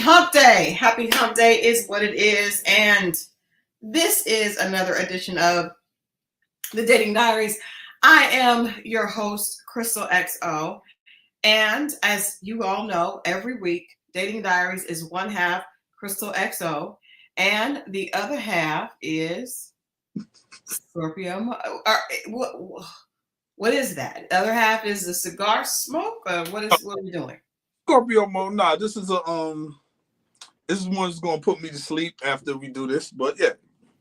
hump day. Happy hump day is what it is. And this is another edition of the Dating Diaries. I am your host, Christal XO. And as you all know, every week, Dating Diaries is one half Christal XO, and the other half is Scorpio. What is that? The other half is the cigar smoke? What are we doing? Scorpio mode. Nah, this is one that's gonna put me to sleep after we do this. But yeah.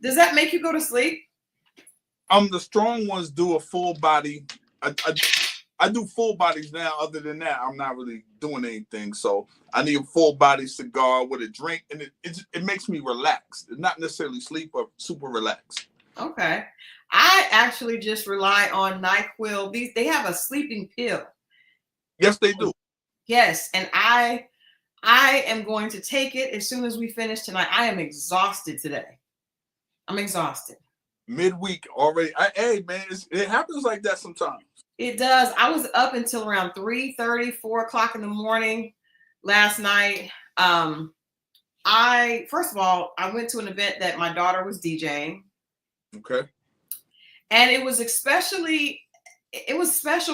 Does that make you go to sleep? The strong ones do a full body. I do full bodies now. Other than that, I'm not really doing anything. So I need a full body cigar with a drink, and it makes me relaxed. Not necessarily sleep, but super relaxed. Okay. I actually just rely on NyQuil. They have a sleeping pill. Yes, they do. Yes, and I am going to take it as soon as we finish tonight. I am exhausted today. I'm exhausted. Midweek already. Hey, man, it happens like that sometimes. It does. I was up until around 3:30, 4 o'clock in the morning last night. First of all, I went to an event that my daughter was DJing. Okay. And it was special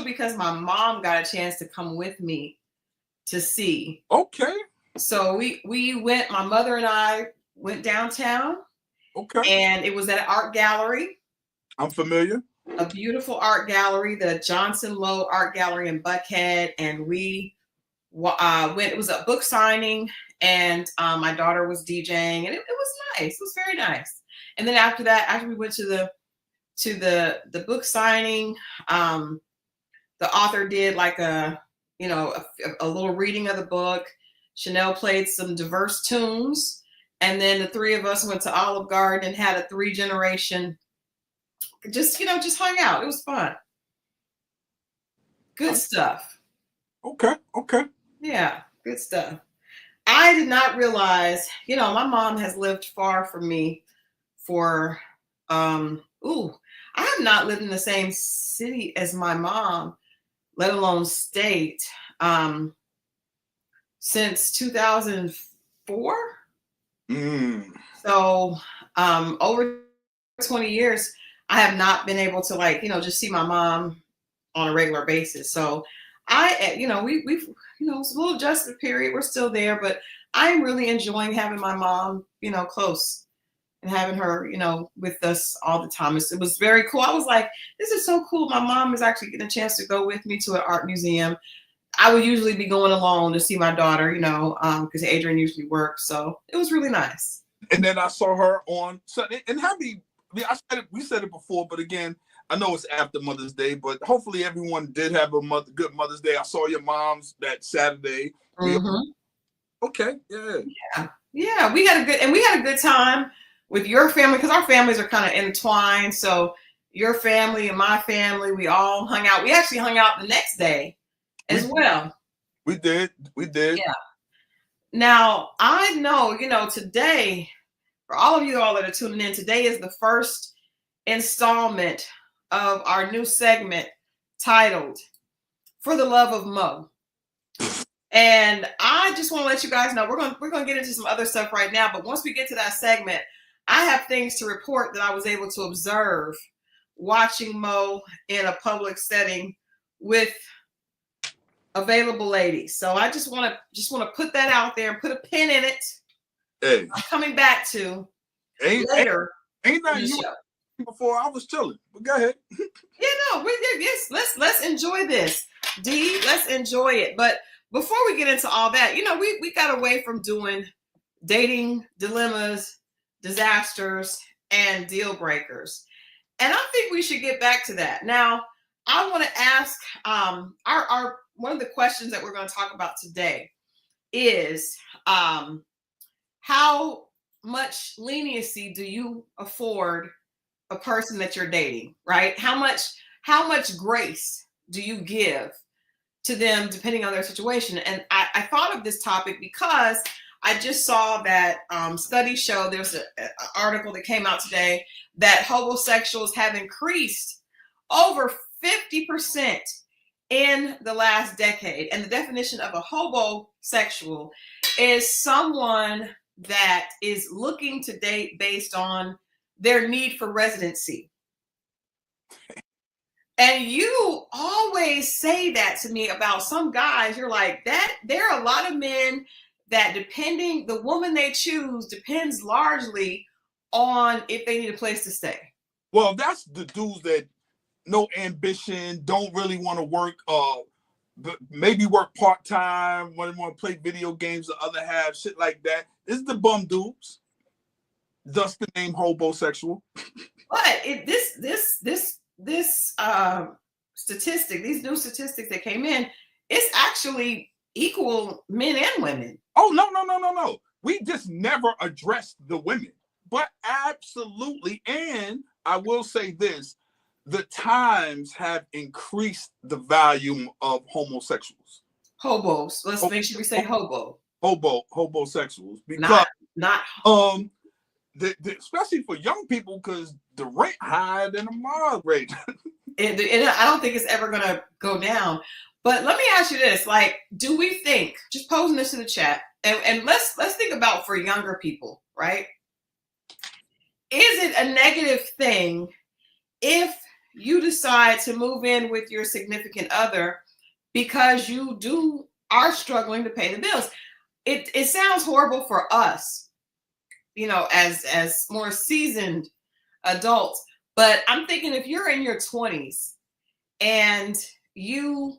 because my mom got a chance to come with me to see. Okay. So we went, my mother and I went downtown. Okay. And it was at an art gallery. I'm familiar. A beautiful art gallery, the Johnson Lowe Art Gallery in Buckhead. And we went, it was a book signing, and my daughter was DJing, and it was nice. It was very nice. And then after that, after we went to the book signing, the author did like a little reading of the book. Chanel played some diverse tunes. And then the three of us went to Olive Garden and had a 3-generation, just hung out. It was fun. Good stuff. Okay. Yeah, good stuff. I did not realize, my mom has lived far from me for, I have not lived in the same city as my mom, let alone state, since 2004. So over 20 years, I have not been able to just see my mom on a regular basis. So we've it's a little adjustment period. We're still there, but I'm really enjoying having my mom, close and having her, with us all the time. It was very cool. I was like, this is so cool. My mom is actually getting a chance to go with me to an art museum. I would usually be going alone to see my daughter, because Adrian usually works. So it was really nice. And then I saw her on Sunday. And we said it before, but again, I know it's after Mother's Day, but hopefully everyone did have a good Mother's Day. I saw your mom's that Saturday. Mm-hmm. Okay, yeah. We had a good time with your family, because our families are kind of entwined. So your family and my family, we all hung out. We actually hung out the next day as well. We did. Yeah. Now, I know, today, for all of you all that are tuning in, today is the first installment of our new segment titled For the Love of Mo. And I just want to let you guys know, we're going to get into some other stuff right now, but once we get to that segment, I have things to report that I was able to observe watching Mo in a public setting with available ladies. So I just want to put that out there and put a pin in it. Hey, I'm coming back to later. Ain't that you before I was chilling? But go ahead. Yes. Let's enjoy this. D, let's enjoy it. But before we get into all that, we got away from doing dating dilemmas, disasters, and deal breakers, and I think we should get back to that. Now, I want to ask our one of the questions that we're going to talk about today is how much leniency do you afford a person that you're dating, right? How much grace do you give to them depending on their situation? And I thought of this topic because I just saw that studies show, there's an article that came out today that homosexuals have increased over 50% in the last decade. And the definition of a homosexual is someone that is looking to date based on their need for residency. And you always say that to me about some guys. You're like, that there are a lot of men that the woman they choose depends largely on if they need a place to stay. Well, that's the dudes that no ambition, don't really want to work, maybe work part-time, want to play video games the other half, shit like that. This is the bum dudes. Thus the name homosexual. But this statistic, these new statistics that came in, it's actually equal men and women. Oh, no. We just never addressed the women. But absolutely, and I will say this, the times have increased the volume of homosexuals. Hobos. Let's make sure we say hobo. Homosexuals. Because not especially for young people, because the rate higher than the mild rate. And I don't think it's ever going to go down. But let me ask you this: like, do we think, just posing this in the chat, and let's think about for younger people, right? Is it a negative thing if you decide to move in with your significant other because you are struggling to pay the bills? It sounds horrible for us, as more seasoned adults. But I'm thinking, if you're in your 20s and you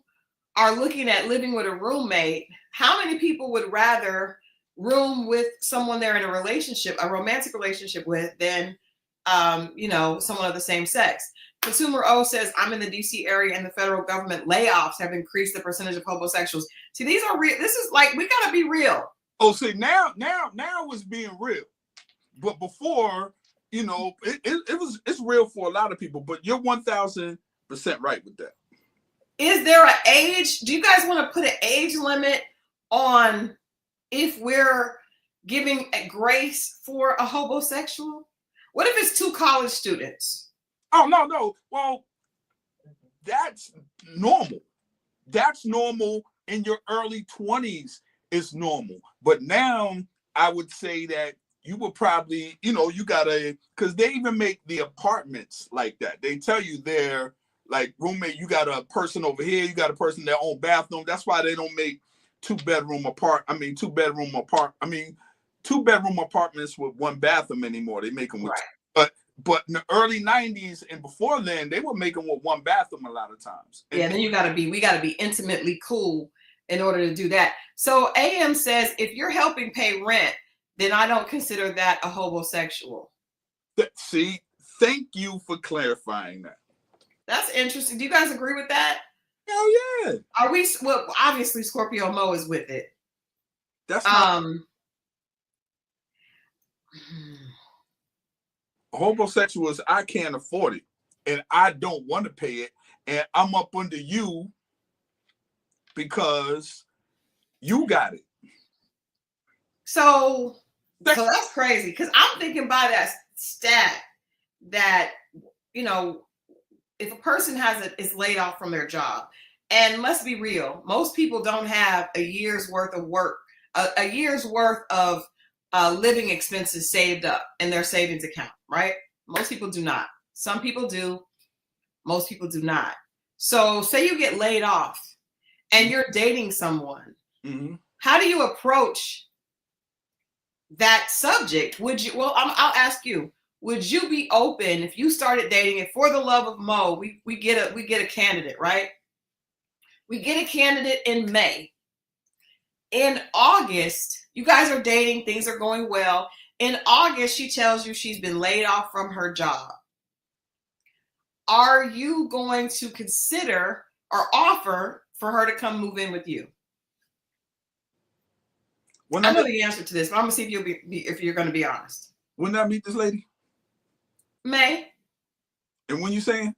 are looking at living with a roommate, how many people would rather room with someone they're in a romantic relationship with, than someone of the same sex? Consumer O says, I'm in the DC area and the federal government layoffs have increased the percentage of homosexuals. See, these are real. This is like, we gotta be real. Oh, see, now it's being real. But before, it's real for a lot of people, but you're 1000% right with that. Is there an age? Do you guys want to put an age limit on if we're giving a grace for a homosexual? What if it's 2 college students? Oh, no. Well, that's normal. That's normal. In your early 20s, it's normal. But now I would say that you would probably, you gotta, because they even make the apartments like that. They tell you they're like roommate, you got a person over here, you got a person in their own bathroom. That's why they don't make 2-bedroom apartments with 1 bathroom anymore. They make them with right. But in the early 90s and before then, they were making with 1 bathroom a lot of times. And then we gotta be intimately cool in order to do that. So AM says, if you're helping pay rent, then I don't consider that a homosexual. See, thank you for clarifying that. That's interesting. Do you guys agree with that? Hell yeah. Are we? Well, obviously Scorpio Mo is with it. That's not homosexuals. I can't afford it, and I don't want to pay it, and I'm up under you because you got it. So that's crazy, because I'm thinking by that stat that, if a person is laid off from their job, and let's be real, most people don't have a year's worth of work, a year's worth of living expenses saved up in their savings account, right? Most people do not. Some people do. Most people do not. So say you get laid off and you're dating someone. Mm-hmm. How do you approach that subject? I'll ask you, would you be open if you started dating it for the love of Mo? We get a candidate, right? We get a candidate in May. In August, you guys are dating, things are going well. In August, she tells you she's been laid off from her job. Are you going to consider or offer for her to come move in with you? I know the answer to this, but I'm gonna see if you're going to be honest. When did I meet this lady? May. And when you saying?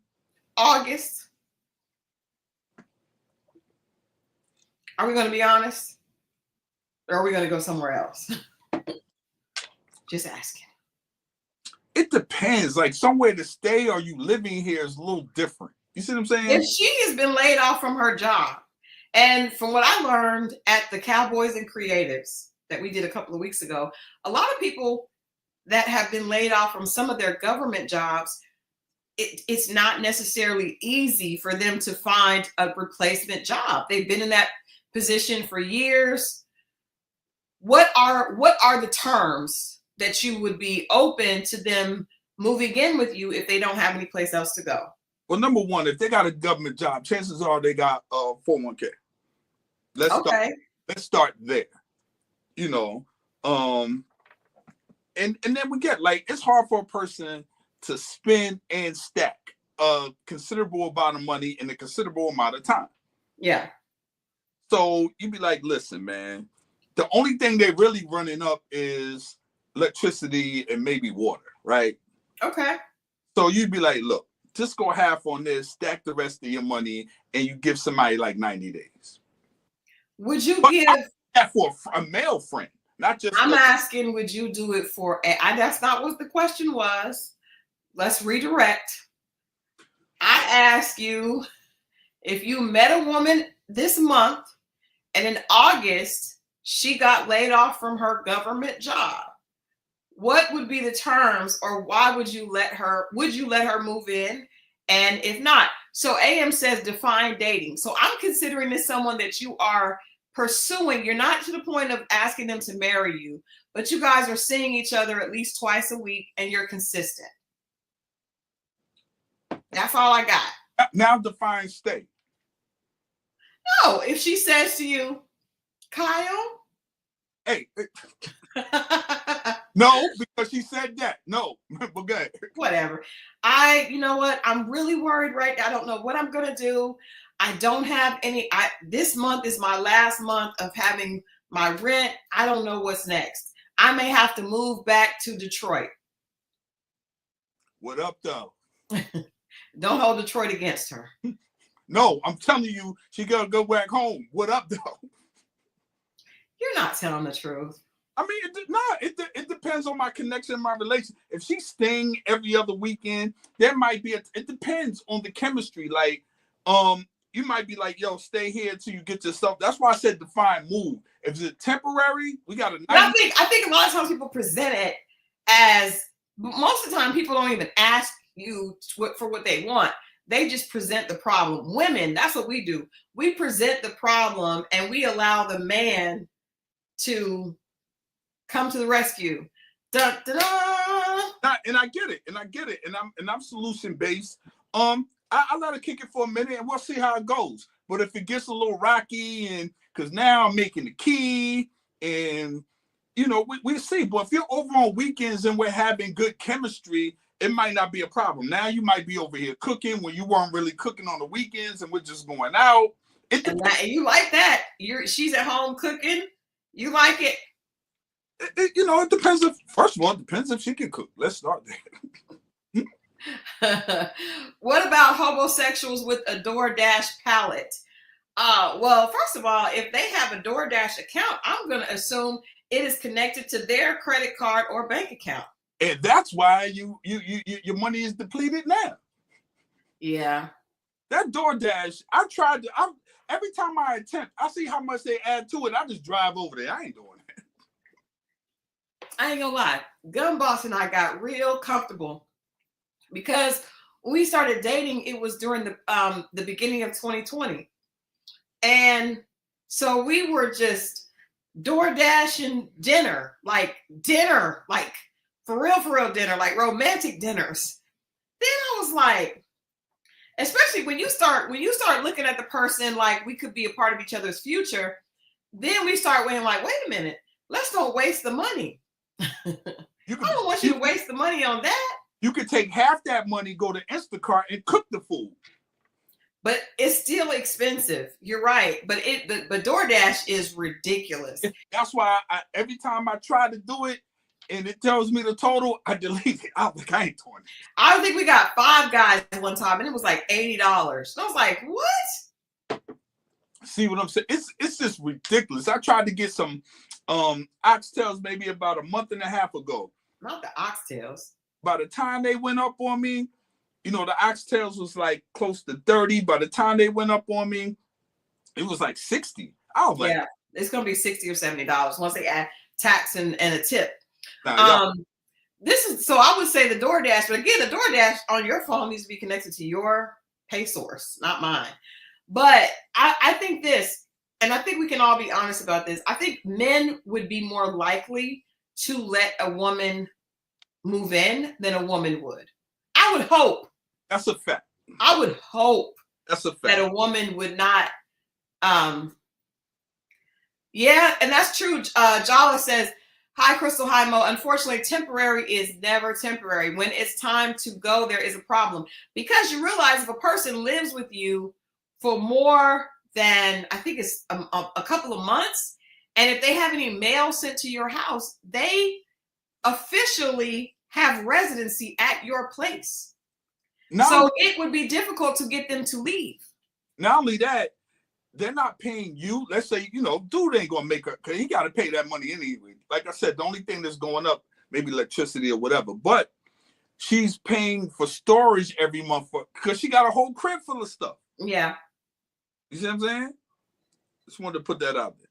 August. Are we going to be honest? Or are we going to go somewhere else? Just asking. It depends. Like, somewhere to stay or you living here is a little different. You see what I'm saying? If she has been laid off from her job, and from what I learned at the Cowboys and Creatives, that we did a couple of weeks ago, a lot of people that have been laid off from some of their government jobs, it's not necessarily easy for them to find a replacement job. They've been in that position for years. What are the terms that you would be open to them moving in with you if they don't have any place else to go? Well, number one, if they got a government job, chances are they got a 401k. Let's start there. You know, and then we get like, it's hard for a person to spend and stack a considerable amount of money in a considerable amount of time. Yeah. So you'd be like, listen, man, the only thing they're really running up is electricity and maybe water, right? Okay. So you'd be like, look, just go half on this, stack the rest of your money, and you give somebody like 90 days. Would you give that for a male friend? Not just. I'm asking, would you do it for? That's not what the question was. Let's redirect. I ask you, if you met a woman this month, and in August she got laid off from her government job, what would be the terms, or why would you let her? Would you let her move in? And if not, so AM says define dating. So I'm considering this someone that you are pursuing. You're not to the point of asking them to marry you, but you guys are seeing each other at least twice a week and you're consistent. That's all I got. Now define stay. No, if she says to you, Kyle. Hey. No, because she said that. No, but good. Whatever. You know what? I'm really worried right now. I don't know what I'm going to do. I don't have any. This month is my last month of having my rent. I don't know what's next. I may have to move back to Detroit. What up, though? Don't hold Detroit against her. No, I'm telling you, she got to go back home. What up, though? You're not telling the truth. I mean, it depends on my connection, my relation. If she's staying every other weekend, there might be it depends on the chemistry. Like, you might be like, yo, stay here until you get your stuff. That's why I said define move. If it's temporary, we got a nice. I think a lot of times people present it as, most of the time people don't even ask you for what they want. They just present the problem. Women, that's what we do. We present the problem and we allow the man to come to the rescue. Dun, dun, dun. And I get it. And I'm solution based. I let her kick it for a minute and we'll see how it goes. But if it gets a little rocky, and because now I'm making the key, and you know, we'll see. But if you're over on weekends and we're having good chemistry, it might not be a problem. Now you might be over here cooking when you weren't really cooking on the weekends, and we're just going out. And you like that? She's at home cooking. You like it? You know, it depends if. First of all, it depends if she can cook. Let's start there. What about homosexuals with a DoorDash palette? Well, first of all, if they have a DoorDash account, I'm going to assume it is connected to their credit card or bank account. And that's why your money is depleted now. Yeah. That DoorDash, every time I attempt, I see how much they add to it. I just drive over there. I ain't doing that. I ain't gonna lie. Gun Boss and I got real comfortable because when we started dating, it was during the beginning of 2020. And so we were just DoorDashing dinner, like for real dinner, like romantic dinners. Then I was like, especially when you start looking at the person like we could be a part of each other's future, then we start weighing like, wait a minute, let's don't waste the money. I don't want you to waste the money on that. You could take half that money, go to Instacart and cook the food. But it's still expensive. You're right. But DoorDash is ridiculous. That's why every time I try to do it and it tells me the total, I delete it. I was like, I ain't doing it. I think we got 5 guys one time and it was like $80. And I was like, what? See what I'm saying? It's just ridiculous. I tried to get some oxtails maybe about a month and a half ago. Not the oxtails. By the time they went up on me, you know, the oxtails was like close to 30. By the time they went up on me, it was like 60. I was like, It's going to be $60 or $70 once they add tax and a tip. Nah, This is, so I would say the DoorDash, but again, the DoorDash on your phone needs to be connected to your pay source, not mine. But I think this, and I think we can all be honest about this. I think men would be more likely to let a woman move in than a woman would. I would hope. that's a fact. I would hope That's a fact. that a woman would not. Yeah, and that's true. Jala says, "Hi, Christal. Hi, Mo. Unfortunately, temporary is never temporary. When it's time to go, there is a problem. Because you realize if a person lives with you for more than, I think it's a couple of months, and if they have any mail sent to your house, they officially have residency at your place. So it would be difficult to get them to leave. Not only that, they're not paying you. Let's say, dude ain't gonna make her, because he got to pay that money anyway. Like I said, the only thing that's going up, maybe electricity or whatever, but she's paying for storage every month because she got a whole crib full of stuff. Yeah. You see what I'm saying? Just wanted to put that out there.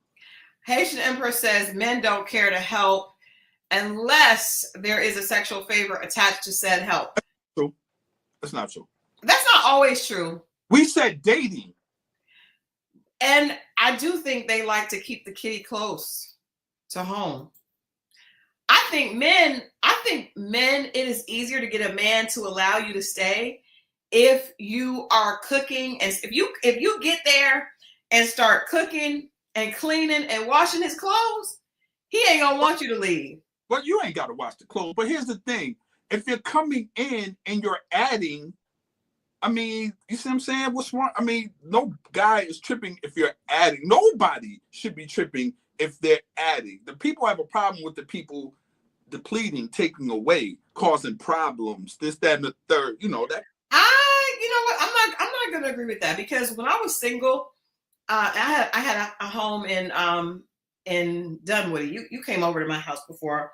Haitian Empress says men don't care to help unless there is a sexual favor attached to said help. True. That's not true. That's not always true. We said dating. And I do think they like to keep the kitty close to home. I think men, it is easier to get a man to allow you to stay if you are cooking. And if you get there and start cooking and cleaning and washing his clothes, he ain't gonna want you to leave. But you ain't got to wash the clothes. But here's the thing. If you're coming in and you're adding, I mean, you see what I'm saying? What's wrong? I mean, no guy is tripping if you're adding. Nobody should be tripping if they're adding. The people have a problem with the people depleting, taking away, causing problems, this, that, and the third. You know that. You know what? I'm not gonna agree with that, because when I was single, I had a home in Dunwoody. You came over to my house before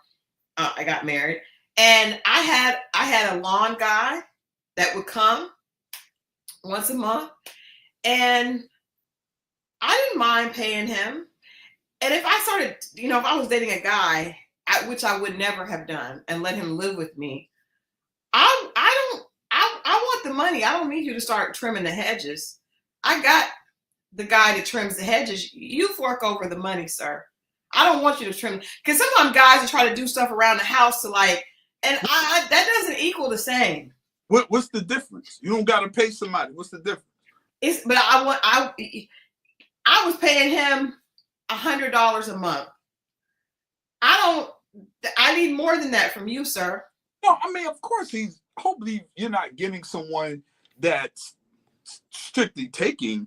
I got married, and I had a lawn guy that would come once a month, and I didn't mind paying him. And if I started, if I was dating a guy, which I would never have done, and let him live with me, I want the money. I don't need you to start trimming the hedges. I got the guy that trims the hedges. You fork over the money, sir. I don't want you to trim, because sometimes guys are trying to do stuff around the house that doesn't equal the same. What's the difference? You don't got to pay somebody. What's the difference? But I was paying him $100 a month. I need more than that from you, sir. No, I mean, of course hopefully you're not getting someone that's strictly taking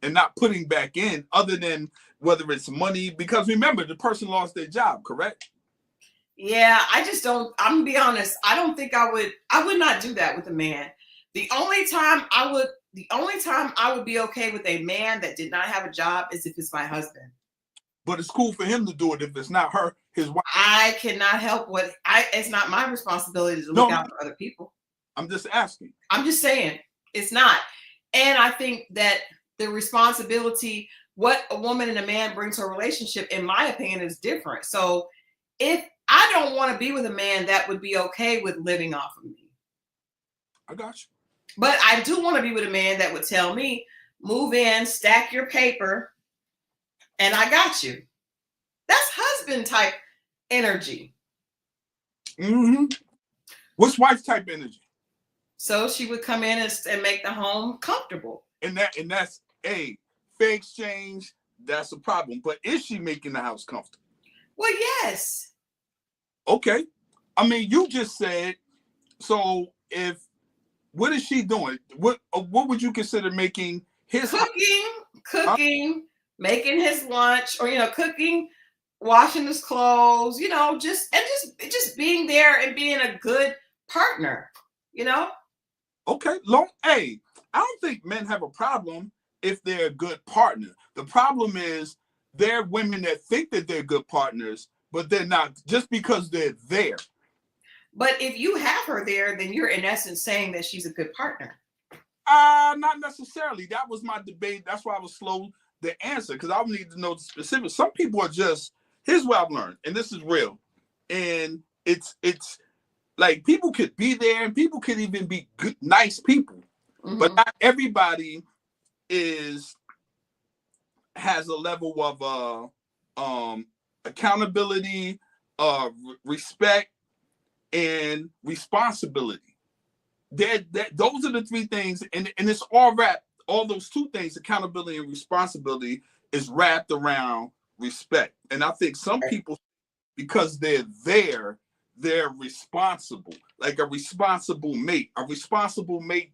and not putting back in, other than whether it's money, because remember, the person lost their job, correct? Yeah, I just don't, I'm gonna be honest, I don't think I would not do that with a man. The only time I would be okay with a man that did not have a job is if it's my husband. But it's cool for him to do it if it's not his wife. I cannot help it's not my responsibility to look out for other people. I'm just asking. I'm just saying, it's not. And I think that the responsibility, what a woman and a man bring to a relationship, in my opinion, is different. So if I don't want to be with a man that would be okay with living off of me. I got you. But I do want to be with a man that would tell me, move in, stack your paper, and I got you. That's husband type energy. Mm-hmm. What's wife type energy? So she would come in and make the home comfortable. And that's a fair exchange. That's a problem. But is she making the house comfortable? Well, yes. Okay. I mean, you just said, so what is she doing? What would you consider making his cooking, making his lunch, or cooking, washing his clothes, just being there and being a good partner, Okay. I don't think men have a problem if they're a good partner. The problem is there are women that think that they're good partners, but they're not, just because they're there. But if you have her there, then you're in essence saying that she's a good partner. Not necessarily. That was my debate. That's why I was slow the answer, because I need to know the specifics. Some people are just, here's what I've learned, and this is real. And it's like people could be there and people could even be good, nice people. Mm-hmm. But not everybody has a level of accountability, respect, and responsibility. Those are the three things, and it's all wrapped. All those two things, accountability and responsibility, is wrapped around respect. And I think some people, because they're responsible, like a responsible mate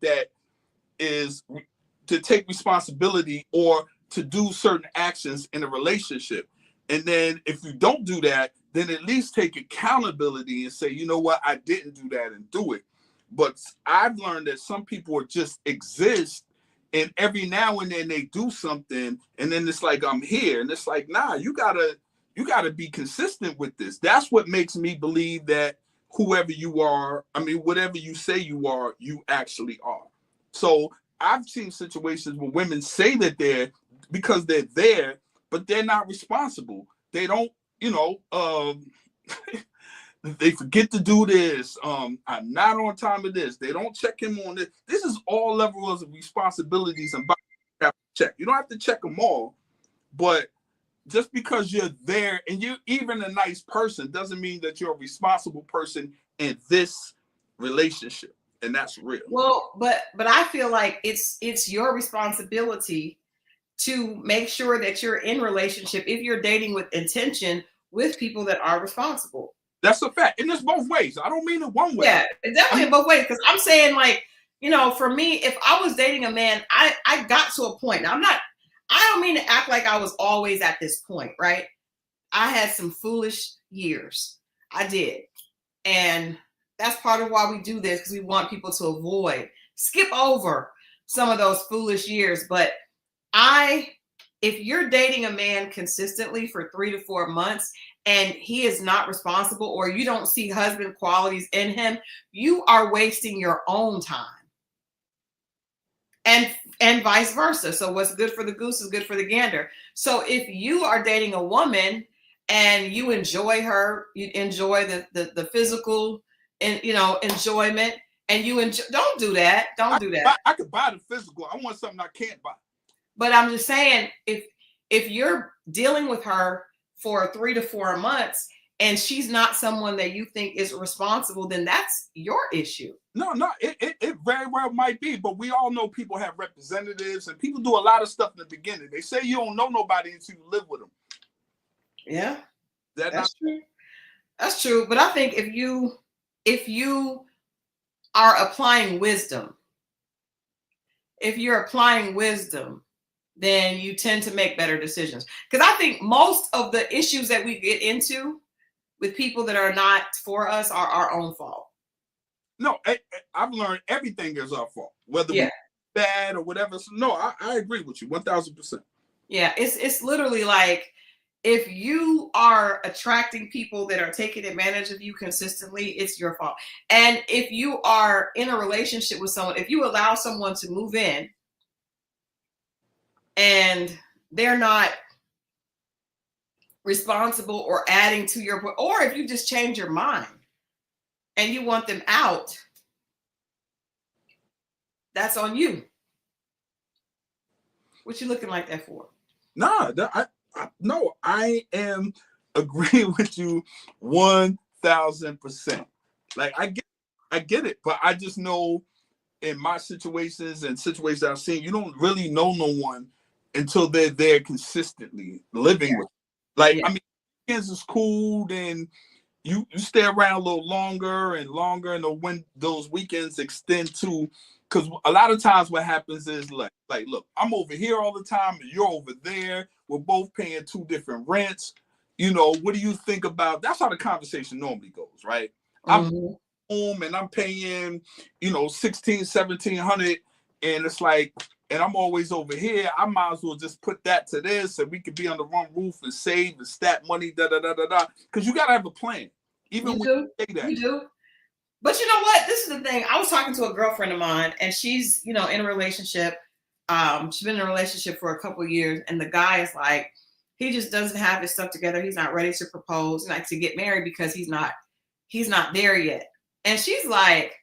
that is to take responsibility or to do certain actions in a relationship. And then if you don't do that, then at least take accountability and say, you know what, I didn't do that, and do it. But I've learned that some people just exist, and every now and then they do something, and then it's like, I'm here. And it's like, nah, you gotta be consistent with this. That's what makes me believe that whoever you are, I mean, whatever you say you are, you actually are. So I've seen situations where women say that because they're there, but they're not responsible. They don't, they forget to do this. I'm not on time with this. They don't check him on this. This is all levels of responsibilities and have to check. You don't have to check them all, but just because you're there and you're even a nice person doesn't mean that you're a responsible person in this relationship. And that's real. Well, but I feel like it's your responsibility to make sure that you're in relationship, if you're dating with intention, with people that are responsible. That's a fact. And it's both ways. I don't mean it one way. Yeah, definitely in both ways. Because I'm saying, like, for me, if I was dating a man, I got to a point. Now, I don't mean to act like I was always at this point, right? I had some foolish years. I did. And that's part of why we do this, because we want people to skip over some of those foolish years. But if you're dating a man consistently for 3 to 4 months and he is not responsible, or you don't see husband qualities in him, you are wasting your own time. And vice versa. So what's good for the goose is good for the gander. So if you are dating a woman and you enjoy her, you enjoy the physical and enjoyment, and don't do that. Don't do that. I could buy the physical. I want something I can't buy. But I'm just saying, if you're dealing with her for 3 to 4 months and she's not someone that you think is responsible, then that's your issue. No, it very well might be, but we all know people have representatives and people do a lot of stuff in the beginning. They say you don't know nobody until you live with them. Yeah, that's true. That's true. But I think if you are applying wisdom, then you tend to make better decisions. Because I think most of the issues that we get into with people that are not for us are our own fault. No, I've learned everything is our fault, whether we're bad or whatever. So no, I agree with you 1,000%. Yeah, it's literally like, if you are attracting people that are taking advantage of you consistently, it's your fault. And if you are in a relationship with someone, if you allow someone to move in and they're not responsible or adding to or if you just change your mind and you want them out, that's on you. What you looking like that for? Nah, I am agreeing with you 1,000%. Like I get it, but I just know in my situations and situations I've seen, you don't really know no one until they're there consistently living with. Like, I mean, weekends is cool, then you stay around a little longer, and when those weekends extend to, because a lot of times what happens is like, look, I'm over here all the time and you're over there. We're both paying 2 different rents. What do you think about? That's how the conversation normally goes, right? I'm home and I'm paying, $1,600-$1,700, and it's like, and I'm always over here. I might as well just put that to this, and we could be under one roof and save and stack money, Because you gotta have a plan, even when you say that. You do. But you know what? This is the thing. I was talking to a girlfriend of mine, and she's, in a relationship. she's been in a relationship for a couple of years, and the guy is like, he just doesn't have his stuff together. He's not ready to propose, like to get married, because he's not there yet. And she's like,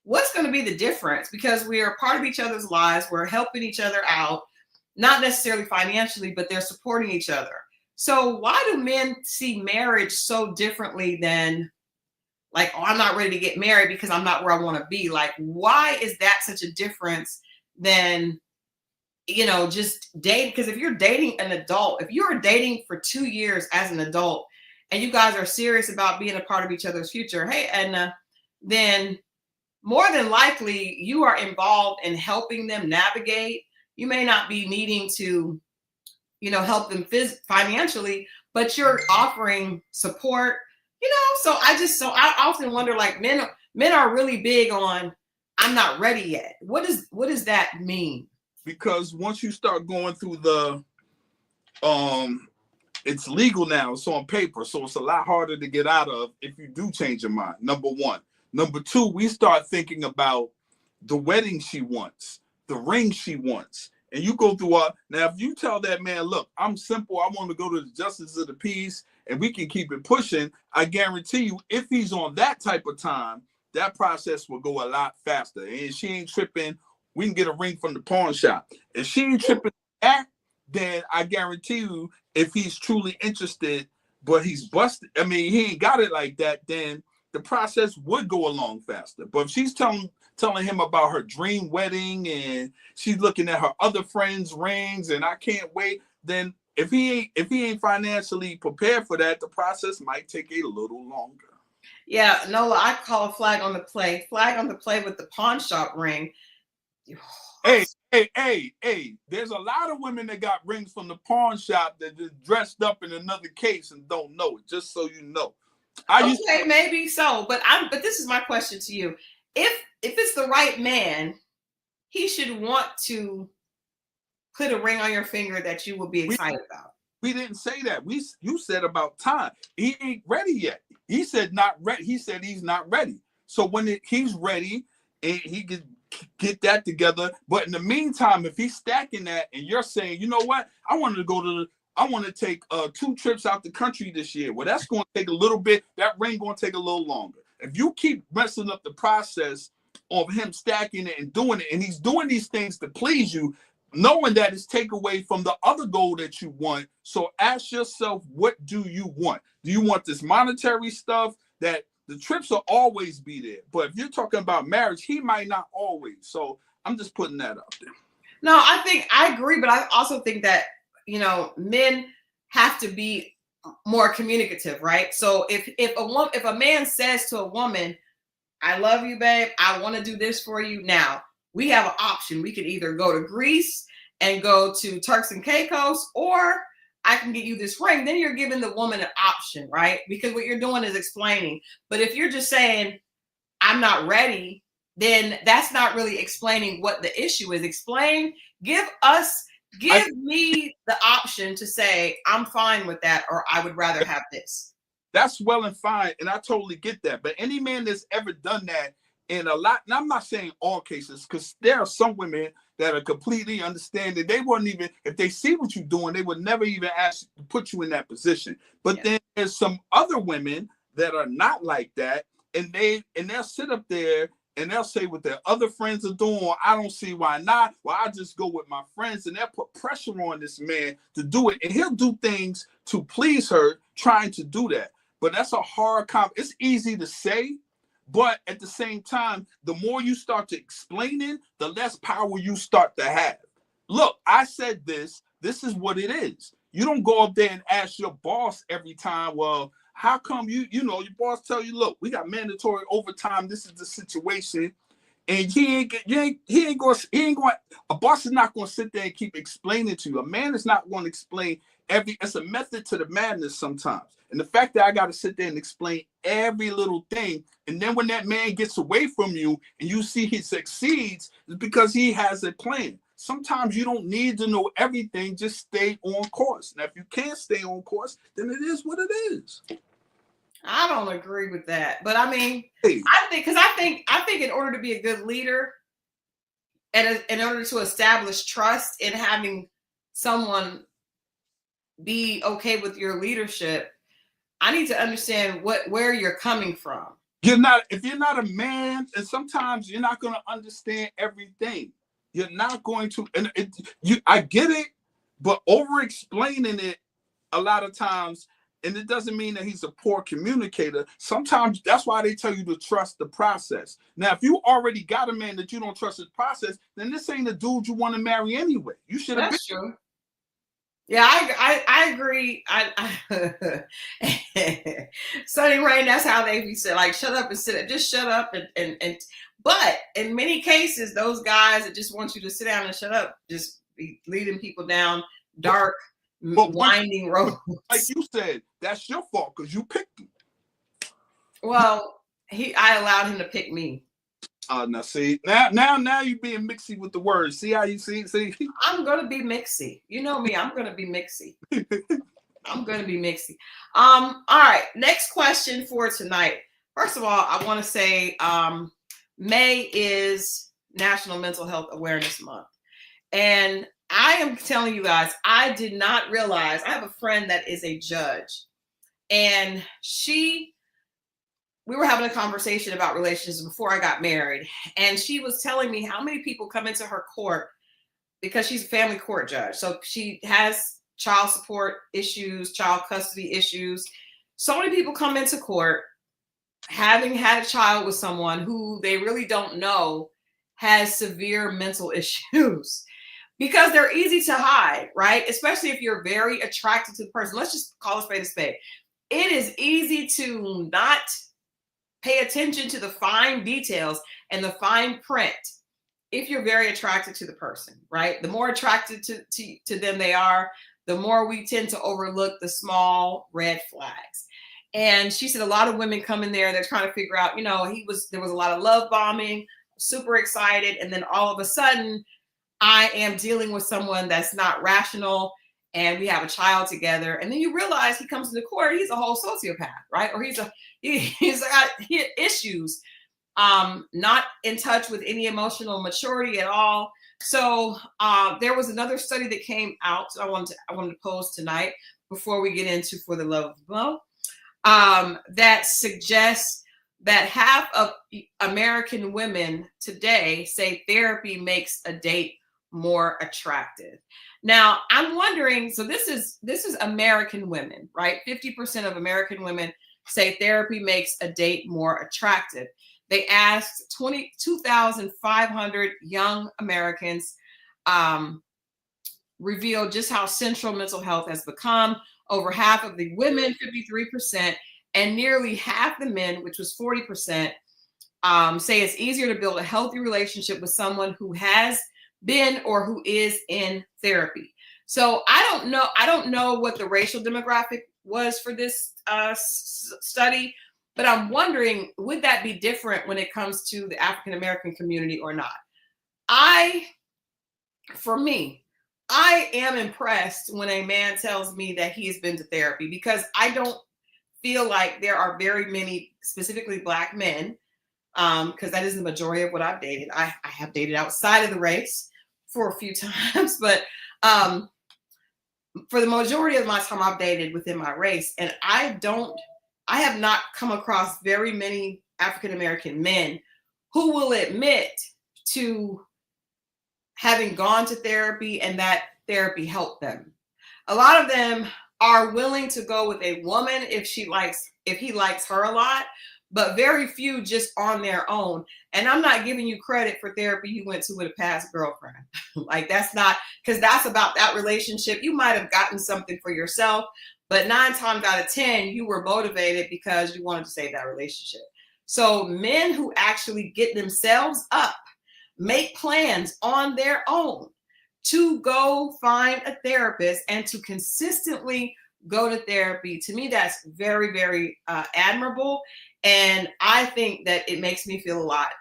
what's going to be the difference? Because we are part of each other's lives. We're helping each other out, not necessarily financially, but they're supporting each other. So why do men see marriage so differently than like, oh, I'm not ready to get married because I'm not where I want to be? Like, why is that such a difference than, just date? Because if you're dating an adult, if you're dating for 2 years as an adult and you guys are serious about being a part of each other's future, hey, and then more than likely you are involved in helping them navigate. You may not be needing to, help them financially, but you're offering support, so I often wonder, like, men are really big on, I'm not ready yet. What does that mean? Because once you start going through it's legal now, it's on paper, so it's a lot harder to get out of if you do change your mind. Number one. Number two, we start thinking about the wedding she wants, the ring she wants. And you go through now, if you tell that man, look, I'm simple, I want to go to the justice of the peace and we can keep it pushing, I guarantee you, if he's on that type of time, that process will go a lot faster. And she ain't tripping, we can get a ring from the pawn shop. If she ain't tripping that, then I guarantee you, if he's truly interested, but he's busted, he ain't got it like that, then the process would go along faster. But if she's telling him about her dream wedding and she's looking at her other friends' rings and I can't wait, then if he ain't financially prepared for that, the process might take a little longer. Yeah, Nola, I call a flag on the play. Flag on the play with the pawn shop ring. Hey, there's a lot of women that got rings from the pawn shop that just dressed up in another case and don't know it, just so you know. Maybe so, but this is my question to you. If it's the right man, he should want to put a ring on your finger that you will be excited about. We didn't say that. You said about time. He ain't ready yet. He said not ready. He said he's not ready. So when he's ready and he can get that together. But in the meantime, if he's stacking that and you're saying, you know what, I want to take 2 trips out the country this year. Well, that's going to take a little bit. That ring going to take a little longer. If you keep messing up the process of him stacking it and doing it, and he's doing these things to please you, knowing that it's take away from the other goal that you want. So ask yourself, what do you want? Do you want this monetary stuff? That the trips will always be there. But if you're talking about marriage, he might not always. So I'm just putting that out there. No, I agree, but I also think that, men have to be more communicative, right? So if a man says to a woman, I love you, babe, I want to do this for you. Now, we have an option. We could either go to Greece and go to Turks and Caicos, or I can get you this ring. Then you're giving the woman an option, right? Because what you're doing is explaining. But if you're just saying, I'm not ready, then that's not really explaining what the issue is. Give me the option to say, I'm fine with that, or I would rather have this. That's well and fine, and I totally get that. But any man that's ever done that, in a lot, and I'm not saying all cases, because there are some women that are completely understanding. They wouldn't even, if they see what you're doing, they would never even ask to put you in that position. But then there's some other women that are not like that, and they'll sit up there and they'll say what their other friends are doing. Well, I don't see why not. Well, I just go with my friends, and they'll put pressure on this man to do it, and he'll do things to please her, trying to do that. But that's a hard it's easy to say, but at the same time, the more you start to explain it, the less power you start to have. Look, I said this is what it is. You don't go up there and ask your boss every time, well, how come your boss tell you, look, we got mandatory overtime, this is the situation. And a boss is not going to sit there and keep explaining to you. A man is not going to explain it's a method to the madness sometimes. And the fact that I got to sit there and explain every little thing, and then when that man gets away from you and you see he succeeds, is because he has a plan. Sometimes you don't need to know everything, just stay on course. Now, if you can't stay on course, then it is what it is. I don't agree with that, but I think in order to be a good leader, and in order to establish trust in having someone be okay with your leadership, I need to understand where you're coming from. If you're not a man, and sometimes you're not going to understand everything. You're not going to, and I get it, but over explaining it a lot of times, and it doesn't mean that he's a poor communicator. Sometimes that's why they tell you to trust the process. Now, if you already got a man that you don't trust his process, then this ain't the dude you want to marry anyway. You should have been. That's true. Yeah, I agree. Sunny Rain, that's how they be said, like, shut up and sit, just shut up and but in many cases, those guys that just want you to sit down and shut up just be leading people down dark, winding roads. Like you said, that's your fault because you picked him. Well, I allowed him to pick me. Now see, now you being mixy with the words. See how you see? I'm gonna be mixy. You know me, I'm gonna be mixy. I'm gonna be mixy. All right, next question for tonight. First of all, I want to say May is National Mental Health Awareness Month. And I am telling you guys, I did not realize, I have a friend that is a judge, and we were having a conversation about relationships before I got married. And she was telling me how many people come into her court because she's a family court judge. So she has child support issues, child custody issues. So many people come into court having had a child with someone who they really don't know has severe mental issues because they're easy to hide, right? Especially if you're very attracted to the person. Let's just call a spade a spade. It is easy to not pay attention to the fine details and the fine print if you're very attracted to the person, right? The more attracted to them they are, the more we tend to overlook the small red flags. And she said a lot of women come in there, they're trying to figure out, there was a lot of love bombing, super excited. And then all of a sudden, I am dealing with someone that's not rational and we have a child together. And then you realize he comes into court, he's a whole sociopath, right? Or he's got issues, not in touch with any emotional maturity at all. So there was another study that came out I wanted to pose tonight before we get into For the Love of the Blow, that suggests that half of American women today say therapy makes a date more attractive. Now, I'm wondering, so this is American women, right? 50% of American women say therapy makes a date more attractive. They asked 22,500 young Americans, revealed just how central mental health has become. Over half of the women, 53%, and nearly half the men, which was 40%, say it's easier to build a healthy relationship with someone who has been or who is in therapy. So I don't know what the racial demographic was for this study, but I'm wondering, would that be different when it comes to the African American community or not? For me, I am impressed when a man tells me that he has been to therapy, because I don't feel like there are very many, specifically Black men, because that is the majority of what I've dated. I have dated outside of the race for a few times, but for the majority of my time I've dated within my race, and I have not come across very many African American men who will admit to having gone to therapy and that therapy helped them. A lot of them are willing to go with a woman if he likes her a lot, but very few just on their own. And I'm not giving you credit for therapy you went to with a past girlfriend. Like, that's not, because that's about that relationship. You might have gotten something for yourself, but 9 times out of 10, you were motivated because you wanted to save that relationship. So men who actually get themselves up, make plans on their own to go find a therapist and to consistently go to therapy, to me, that's very, very admirable. And I think that it makes me feel a lot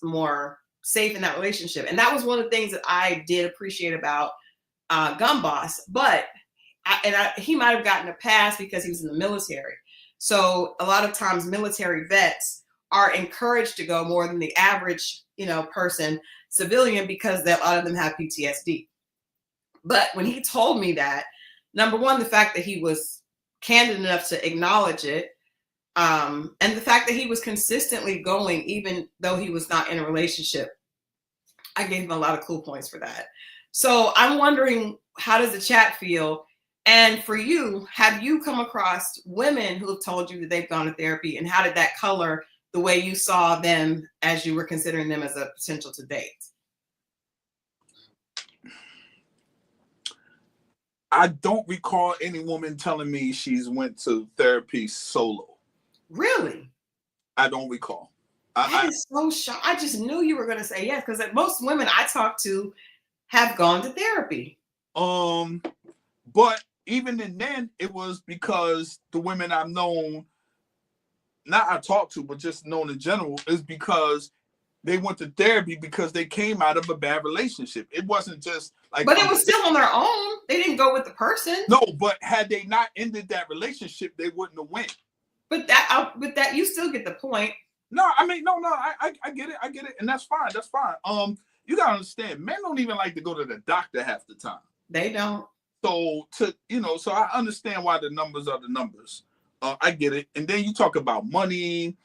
more safe in that relationship. And that was one of the things that I did appreciate about Gun Boss. But he might have gotten a pass because he was in the military. So a lot of times military vets are encouraged to go more than the average, person, civilian, because a lot of them have PTSD. But when he told me that, number one, the fact that he was candid enough to acknowledge it, and the fact that he was consistently going, even though he was not in a relationship, I gave him a lot of cool points for that. So I'm wondering, how does the chat feel? And for you, have you come across women who have told you that they've gone to therapy, and how did that color the way you saw them as you were considering them as a potential to date? I don't recall any woman telling me she's went to therapy solo. Really? I don't recall. That is so shocked. I just knew you were going to say yes, because most women I talk to have gone to therapy. But even then, it was because the women I've known, not I talked to, but just known in general, is because they went to therapy because they came out of a bad relationship. It wasn't just like. But it was still on their own. They didn't go with the person. No, but had they not ended that relationship, they wouldn't have went. But that you still get the point. No, I mean, no, I get it, and that's fine. That's fine. You gotta understand, men don't even like to go to the doctor half the time. They don't. So so I understand why the numbers are the numbers. I get it. And then you talk about money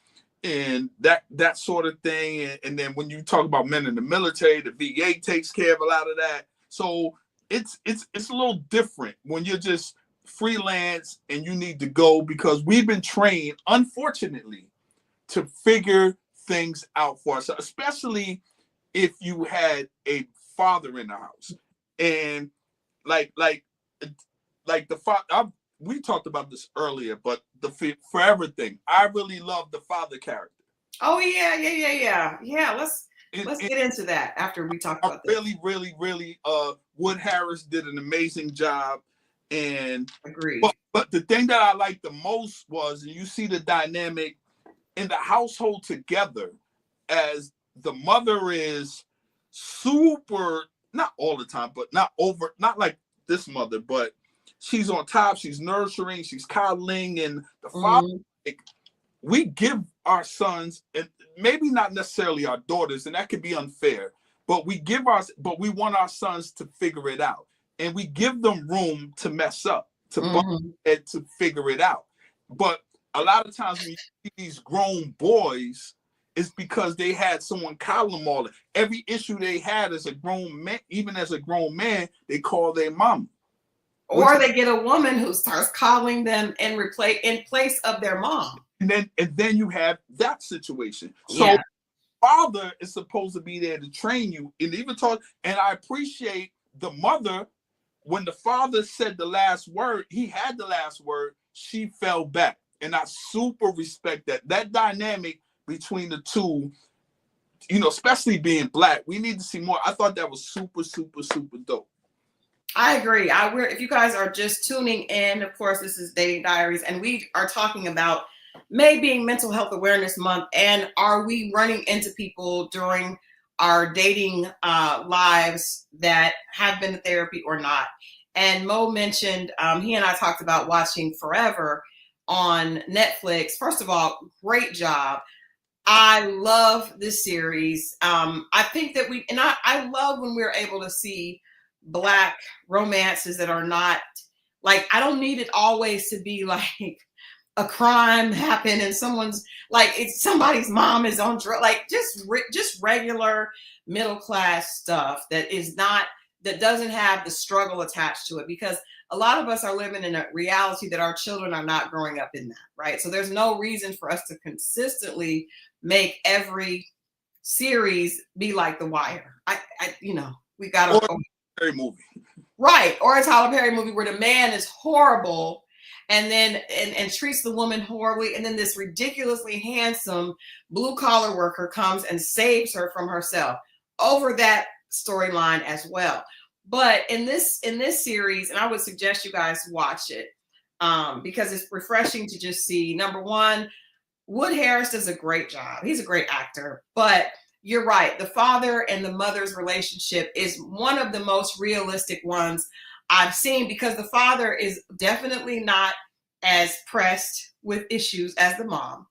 and that sort of thing. And then when you talk about men in the military, the VA takes care of a lot of that. So it's a little different when you're just freelance and you need to go, because we've been trained, unfortunately, to figure things out for us, especially if you had a father in the house. And like the father, we talked about this earlier, but the forever thing, I really love the father character. Oh yeah. Let's get into that after we talk about this. Really, Wood Harris did an amazing job. And agreed. But the thing that I liked the most was, and you see the dynamic in the household together, as the mother is super, not all the time, but not like this mother, but she's on top, she's nurturing, she's coddling, and the father, we give our sons, and maybe not necessarily our daughters, and that could be unfair, but we want our sons to figure it out, and we give them room to mess up, to bump and to figure it out. But a lot of times when you see these grown boys, it's because they had someone coddle them all. Every issue they had as a grown man, even as a grown man, they call their mom. Or they get a woman who starts coddling them in place of their mom. And then you have that situation. So father is supposed to be there to train you and even talk. And I appreciate the mother, when the father said the last word, he had the last word, she fell back. And I super respect that dynamic between the two, especially being Black. We need to see more. I thought that was super, super, super dope. I agree. If you guys are just tuning in, of course, this is Dating Diaries, and we are talking about May being Mental Health Awareness Month, and are we running into people during our dating lives that have been to therapy or not? And Mo mentioned, he and I talked about watching Forever on Netflix. First of all, great job. I love this series. I think that I love when we're able to see Black romances that are not like, I don't need it always to be like a crime happened and somebody's mom is on drugs, like just regular middle class stuff that doesn't have the struggle attached to it, because a lot of us are living in a reality that our children are not growing up in that, right? So there's no reason for us to consistently make every series be like The Wire. We got to Perry movie. Right. Or a Tyler Perry movie where the man is horrible and then and treats the woman horribly, and then this ridiculously handsome blue collar worker comes and saves her from herself. Over that storyline as well. But in this series, and I would suggest you guys watch it, because it's refreshing to just see, number one, Wood Harris does a great job. He's a great actor, but you're right. The father and the mother's relationship is one of the most realistic ones I've seen, because the father is definitely not as pressed with issues as the mom.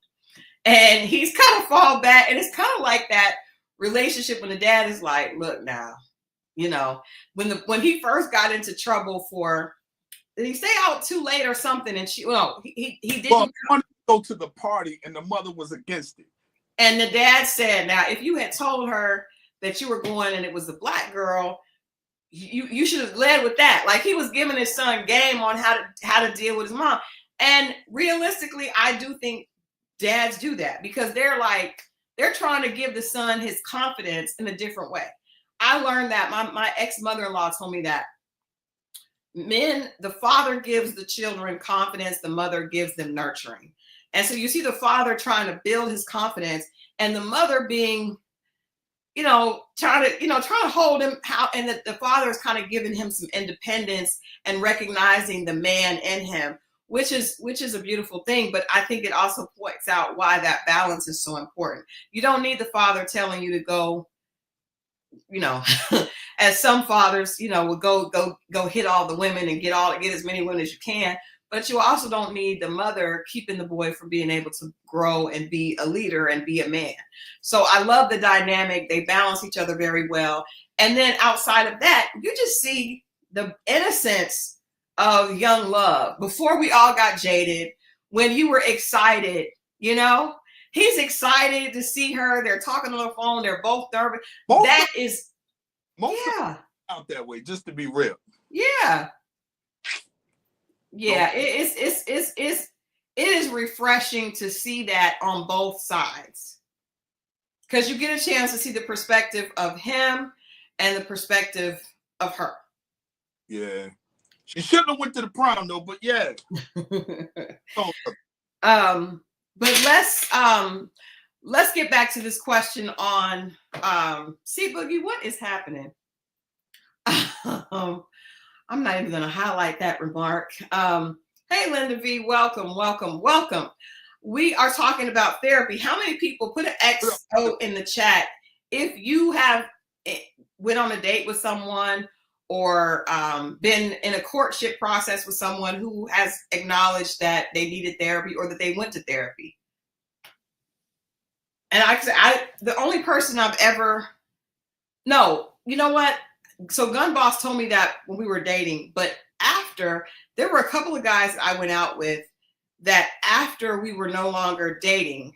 And he's kind of fall back. And it's kind of like that relationship when the dad is like, look now, you know, when he first got into trouble for, did he stay out too late or something? And he didn't. Well, he wanted to go to the party and the mother was against it. And the dad said, now, if you had told her that you were going and it was a black girl, you should have led with that. Like, he was giving his son game on how to deal with his mom. And realistically, I do think dads do that because they're trying to give the son his confidence in a different way. I learned that my ex-mother-in-law told me that the father gives the children confidence, the mother gives them nurturing. And so you see the father trying to build his confidence and the mother being, trying to hold him out, and that the father is kind of giving him some independence and recognizing the man in him, which is a beautiful thing. But I think it also points out why that balance is so important. You don't need the father telling you to go, as some fathers, would go hit all the women and get as many women as you can. But you also don't need the mother keeping the boy from being able to grow and be a leader and be a man. So I love the dynamic. They balance each other very well. And then outside of that, you just see the innocence of young love before we all got jaded, when you were excited, he's excited to see her. They're talking on the phone. They're both nervous. Most out that way, just to be real. Yeah. Yeah, it is refreshing to see that on both sides, because you get a chance to see the perspective of him and the perspective of her. Yeah, she shouldn't have went to the prom though, but yeah. But let's get back to this question on C Boogie. What is happening? I'm not even going to highlight that remark. Hey, Linda V, welcome. We are talking about therapy. How many people, put an XO in the chat if you have went on a date with someone or been in a courtship process with someone who has acknowledged that they needed therapy or that they went to therapy. And the only person I've ever, no, you know what? So Gun Boss told me that when we were dating, but after, there were a couple of guys that I went out with that after we were no longer dating,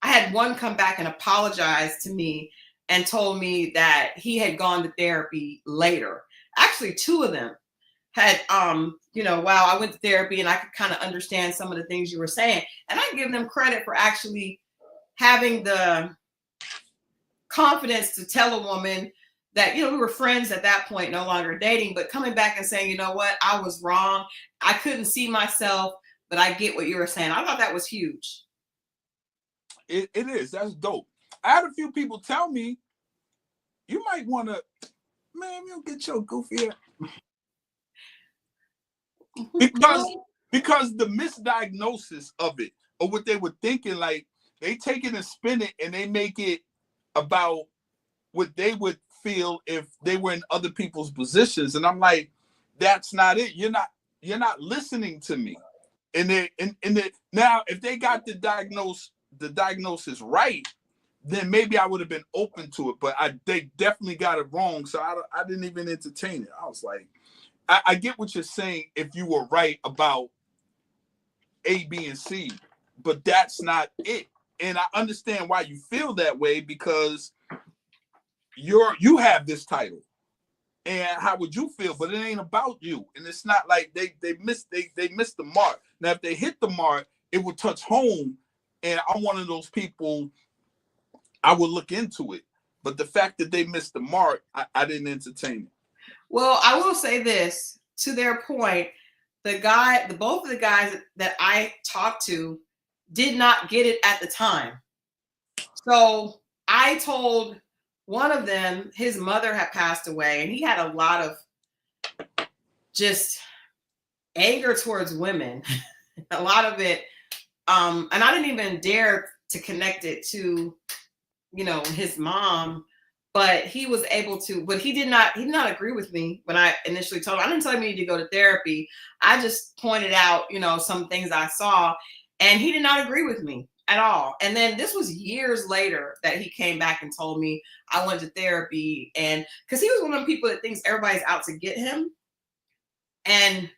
I had one come back and apologize to me and told me that he had gone to therapy later. Actually, two of them had, wow, I went to therapy and I could kind of understand some of the things you were saying. And I give them credit for actually having the confidence to tell a woman that, we were friends at that point, no longer dating, but coming back and saying, you know what, I was wrong. I couldn't see myself, but I get what you were saying. I thought that was huge. It is. That's dope. I had a few people tell me, you might want to, man, you get your goofy because the misdiagnosis of it, or what they were thinking, like they take it and spin it and they make it about what they would feel if they were in other people's positions. And I'm like, that's not it. You're not listening to me. And now if they got the diagnosis right, then maybe I would have been open to it. But they definitely got it wrong. So I didn't even entertain it. I was like, I get what you're saying if you were right about A, B, and C, but that's not it. And I understand why you feel that way, because you have this title, and how would you feel? But it ain't about you, and it's not like they missed the mark. Now, if they hit the mark, it would touch home, and I'm one of those people. I would look into it, but the fact that they missed the mark, I didn't entertain it. Well, I will say this to their point: both of the guys that I talked to did not get it at the time. So I told one of them, his mother had passed away, and he had a lot of just anger towards women. A lot of it, and I didn't even dare to connect it to, his mom, but he was able to. But he did not agree with me when I initially told him. I didn't tell him he needed to go to therapy. I just pointed out, some things I saw, and he did not agree with me. at all. And then this was years later that he came back and told me I went to therapy, and because he was one of the people that thinks everybody's out to get him. And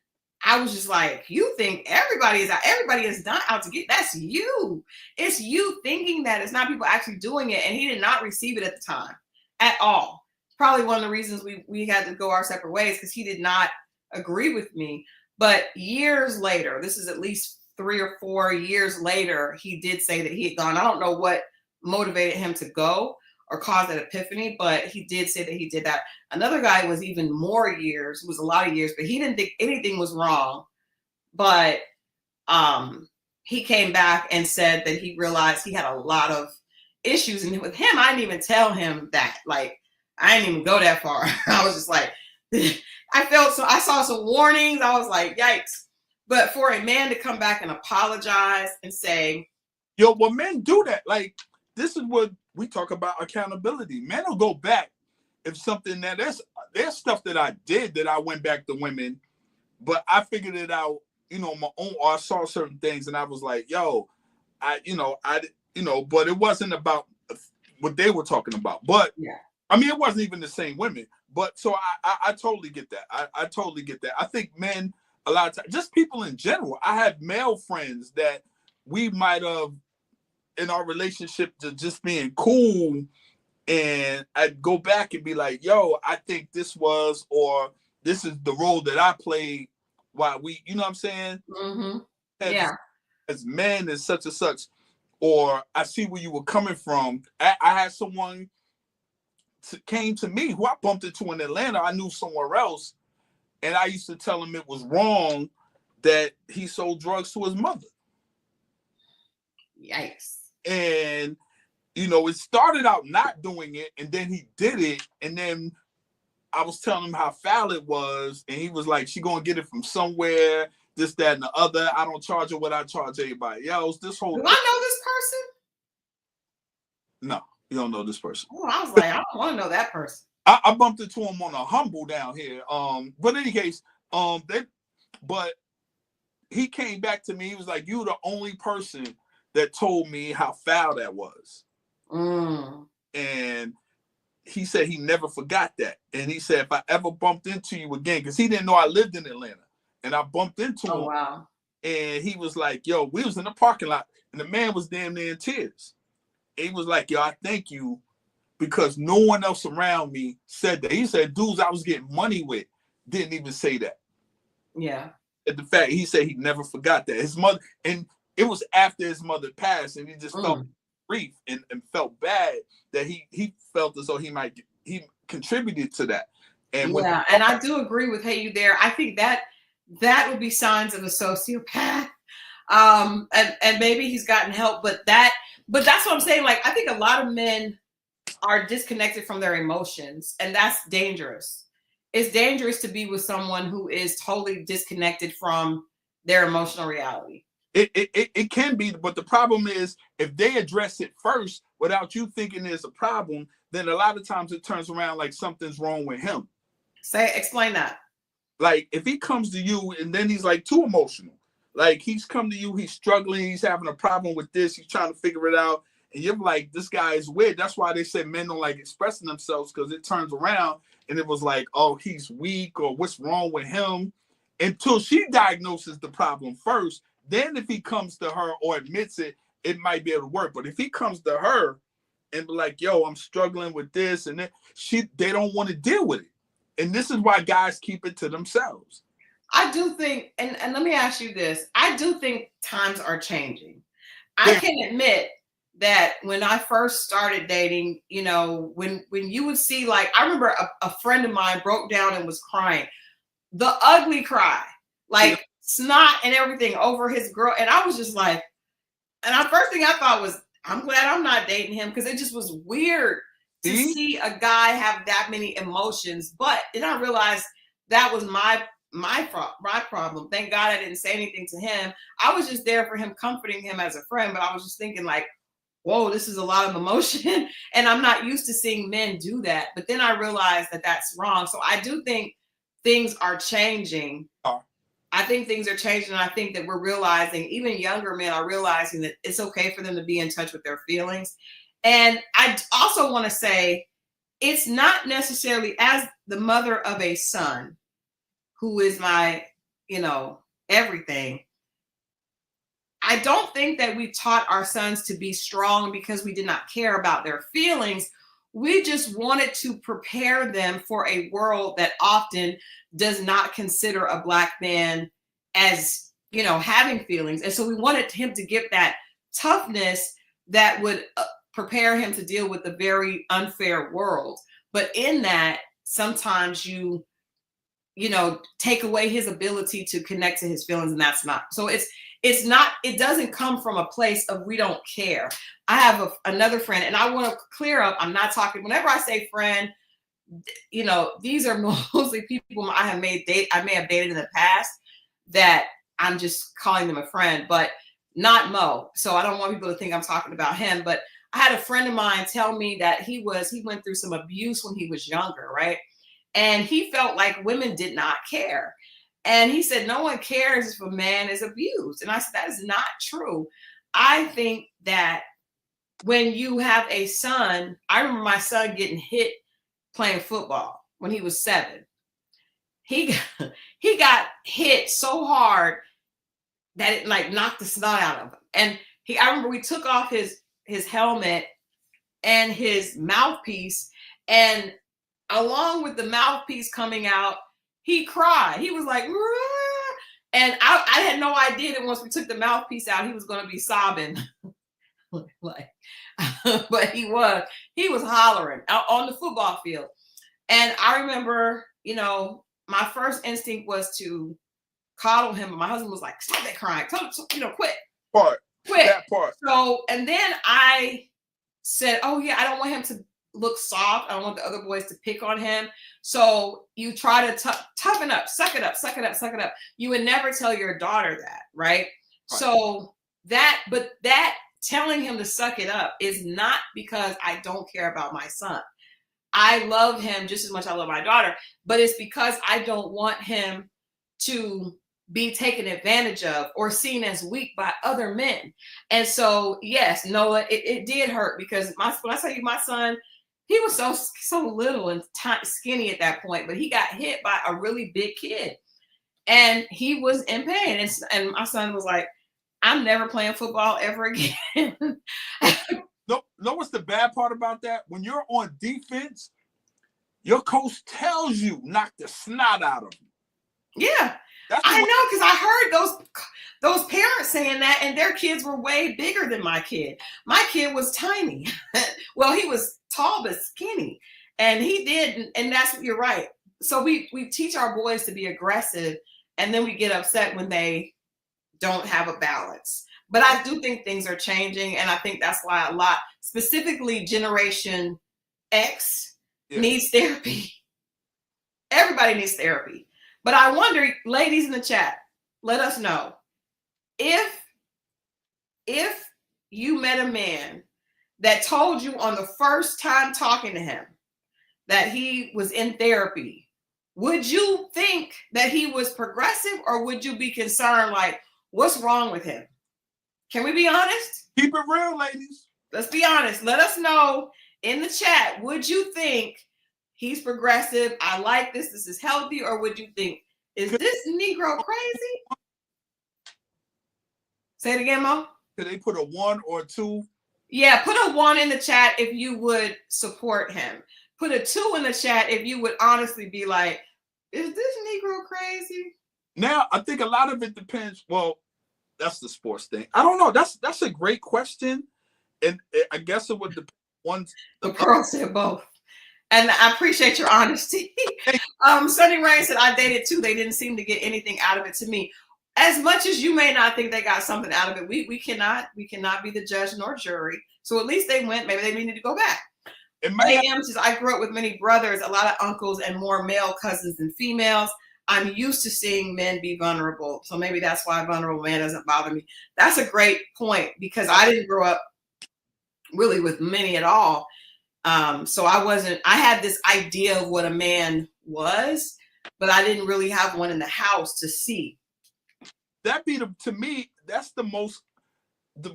I was just like, you think everybody is not out to get, that's you. It's you thinking that. It's not people actually doing it. And he did not receive it at the time at all. Probably one of the reasons we had to go our separate ways, because he did not agree with me. But years later, this is at least 3 or 4 years later, he did say that he had gone. I don't know what motivated him to go or caused that epiphany, but he did say that he did that. Another guy was even more years, was a lot of years, but he didn't think anything was wrong. But he came back and said that he realized he had a lot of issues. And with him, I didn't even tell him that. Like, I didn't even go that far. I was just like, I saw some warnings. I was like, yikes. But for a man to come back and apologize and say, yo, well, men do that. Like, this is what we talk about, accountability. Men will go back if something that there's stuff that I did that I went back to women, but I figured it out, on my own, or I saw certain things and I was like, yo, but it wasn't about what they were talking about. But yeah. I mean, it wasn't even the same women. But so I totally get that. I totally get that. I think men, a lot of times, just people in general. I have male friends that we might have, in our relationship, to just being cool, and I'd go back and be like, yo, I think this was, or this is the role that I played while we, you know what I'm saying? Mm-hmm. As men and such and such, or I see where you were coming from. I had someone came to me who I bumped into in Atlanta. I knew somewhere else, and I used to tell him it was wrong that he sold drugs to his mother. Yikes. And it started out not doing it, and then he did it, and then I was telling him how foul it was, and he was like, she gonna get it from somewhere, this, that, and the other. I don't charge her what I charge everybody else. This whole Do I know this person? No, you don't know this person. Oh, I was like, I don't want to know that person. I bumped into him on a humble down here. But in any case, but he came back to me. He was like, "You the only person that told me how foul that was." And he said he never forgot that. And he said, if I ever bumped into you again, because he didn't know I lived in Atlanta, and I bumped into him. Wow. And he was like, yo, we was in the parking lot, and the man was damn near in tears. He was like, yo, I thank you, because no one else around me said that. He said, dudes I was getting money with didn't even say that. Yeah. And the fact, he said he never forgot that. His mother, and it was after his mother passed, and he just felt grief and felt bad that he felt as though he contributed to that. And and I do agree with you there. I think that would be signs of a sociopath. And maybe he's gotten help, but that's what I'm saying. Like, I think a lot of men are disconnected from their emotions, and that's dangerous. It's dangerous to be with someone who is totally disconnected from their emotional reality. It can be, but the problem is if they address it first without you thinking there's a problem, then a lot of times it turns around like something's wrong with him. Explain that. Like, if he comes to you and then he's like too emotional, like he's come to you, he's struggling, he's having a problem with this, he's trying to figure it out, and you're like, this guy is weird. That's why they said men don't like expressing themselves, because it turns around and it was like, oh, he's weak, or what's wrong with him, until she diagnoses the problem first. Then if he comes to her or admits it, it might be able to work. But if he comes to her and be like, yo, I'm struggling with this, and then they don't want to deal with it. And this is why guys keep it to themselves. I do think, and let me ask you this, I do think times are changing. I can admit that when I first started dating, when you would see, like, I remember a friend of mine broke down and was crying, the ugly cry, like snot and everything over his girl. And I was just like, and the first thing I thought was, I'm glad I'm not dating him, because it just was weird to see a guy have that many emotions. But then I realized that was my problem. Thank God I didn't say anything to him. I was just there for him, comforting him as a friend. But I was just thinking, like, whoa, this is a lot of emotion. And I'm not used to seeing men do that. But then I realized that that's wrong. So I do think things are changing. I think things are changing. And I think that we're realizing, even younger men are realizing that it's okay for them to be in touch with their feelings. And I also want to say, it's not necessarily, as the mother of a son who is my, everything. I don't think that we taught our sons to be strong because we did not care about their feelings. We just wanted to prepare them for a world that often does not consider a Black man as, having feelings. And so we wanted him to get that toughness that would prepare him to deal with a very unfair world. But in that, sometimes you take away his ability to connect to his feelings, and that's not. So it doesn't come from a place of we don't care. I have another friend, and I want to clear up, I'm not talking, whenever I say friend, these are mostly people I may have dated in the past that I'm just calling them a friend, but not Mo. So I don't want people to think I'm talking about him. But I had a friend of mine tell me that he went through some abuse when he was younger, right? And he felt like women did not care. And he said, no one cares if a man is abused. And I said, that is not true. I think that when you have a son, I remember my son getting hit playing football when he was 7. He got hit so hard that it like knocked the snot out of him. And I remember we took off his helmet and his mouthpiece, and along with the mouthpiece coming out, he cried. He was like, "Rah!" And I had no idea that once we took the mouthpiece out, he was going to be sobbing. Like, but he was hollering out on the football field. And I remember, my first instinct was to coddle him. But my husband was like, stop that crying. Quit. Quit. That part. So, and then I said, oh yeah, I don't want him to look soft. I don't want the other boys to pick on him. So you try to toughen up, suck it up, suck it up, suck it up. You would never tell your daughter that, right? So that telling him to suck it up is not because I don't care about my son. I love him just as much as I love my daughter, but it's because I don't want him to be taken advantage of or seen as weak by other men. And so, yes, Noah, it did hurt because when I tell you my son, he was so little and skinny at that point, but he got hit by a really big kid and he was in pain. And my son was like, I'm never playing football ever again. No, what's the bad part about that? When you're on defense, your coach tells you knock the snot out of him. Yeah. I know, because I heard those parents saying that, and their kids were way bigger than my kid. My kid was tiny. Well, he was tall but skinny, and he did, and that's what you're right. So we teach our boys to be aggressive, and then we get upset when they don't have a balance. But I do think things are changing, and I think that's why a lot, specifically Generation X, needs therapy. Everybody needs therapy. But I wonder, ladies in the chat, let us know if you met a man that told you on the first time talking to him that he was in therapy, would you think that he was progressive, or would you be concerned, like, what's wrong with him? Can we be honest? Keep it real, ladies. Let's be honest. Let us know in the chat. Would you think he's progressive? I like this. This is healthy. Or would you think, is this Negro crazy? Say it again, Mo. Could they put a 1 or 2? Yeah, put a 1 in the chat if you would support him. Put a 2 in the chat if you would honestly be like, is this Negro crazy? Now, I think a lot of it depends. Well, that's the sports thing. I don't know. That's a great question. And I guess it would depend. The girl said both. And I appreciate your honesty. Sunny Rain said, I dated 2. They didn't seem to get anything out of it to me. As much as you may not think they got something out of it, we cannot be the judge nor jury. So at least they went. Maybe they needed to go back. AM says, I grew up with many brothers, a lot of uncles, and more male cousins than females. I'm used to seeing men be vulnerable. So maybe that's why a vulnerable man doesn't bother me. That's a great point, because I didn't grow up really with many at all. So I had this idea of what a man was, but I didn't really have one in the house to see. that be to me, that's the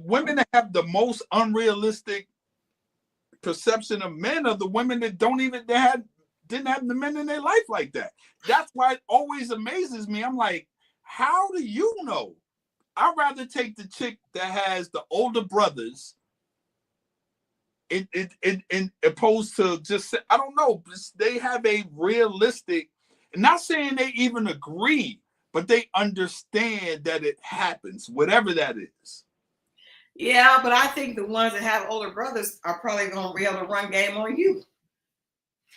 women that have the most unrealistic perception of men are the women that didn't have the men in their life like that. That's why it always amazes me. I'm like, how do you know? I'd rather take the chick that has the older brothers in opposed to just, I don't know, they have a realistic, not saying they even agree, but they understand that it happens, whatever that is. Yeah, but I think the ones that have older brothers are probably going to be able to run game on you.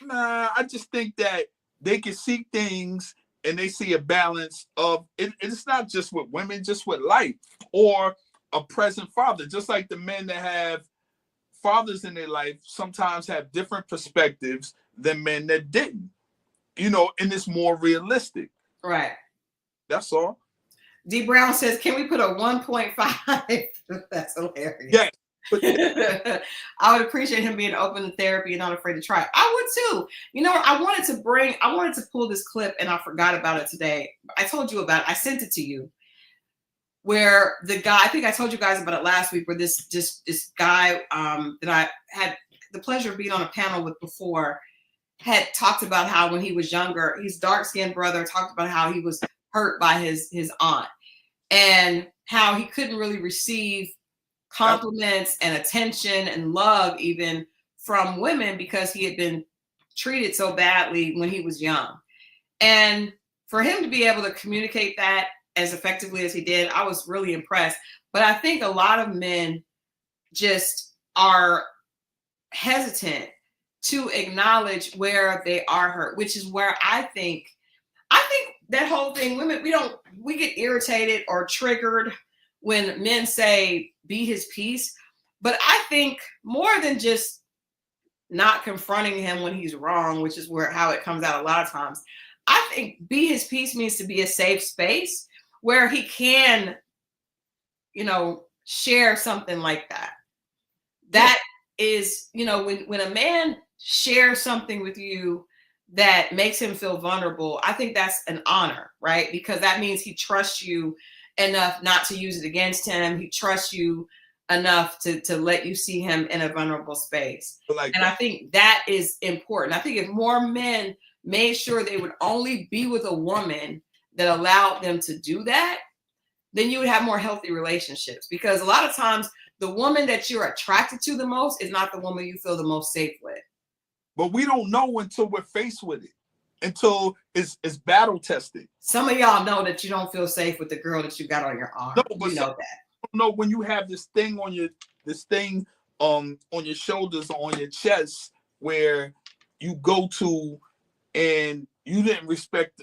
Nah, I just think that they can see things and they see a balance of it. It's not just with women, just with life or a present father. Just like the men that have fathers in their life sometimes have different perspectives than men that didn't, and it's more realistic. Right. That's all. D Brown says, can we put a 1.5? That's hilarious. Yeah. But I would appreciate him being open to therapy and not afraid to try. I would too. I wanted to pull this clip and I forgot about it today. I told you about it. I sent it to you. Where the guy, I think I told you guys about it last week, where this guy that I had the pleasure of being on a panel with before had talked about how when he was younger, his dark-skinned brother talked about how he was hurt by his aunt and how he couldn't really receive compliments and attention and love even from women because he had been treated so badly when he was young. And for him to be able to communicate that as effectively as he did, I was really impressed. But I think a lot of men just are hesitant to acknowledge where they are hurt, which is where I think that whole thing, women, we get irritated or triggered when men say be his peace. But I think more than just not confronting him when he's wrong, which is how it comes out a lot of times, I think be his peace means to be a safe space where he can, share something like that. That is, when a man shares something with you that makes him feel vulnerable, I think that's an honor, right? Because that means he trusts you enough not to use it against him. He trusts you enough to let you see him in a vulnerable space. I think that is important. I think if more men made sure they would only be with a woman that allowed them to do that, then you would have more healthy relationships. Because a lot of times the woman that you're attracted to the most is not the woman you feel the most safe with. But we don't know until we're faced with it, until it's battle tested. Some of y'all know that you don't feel safe with the girl that you got on your arm. No, but you know that. No, when you have this thing on your shoulders, on your chest, where you go to, and you didn't expect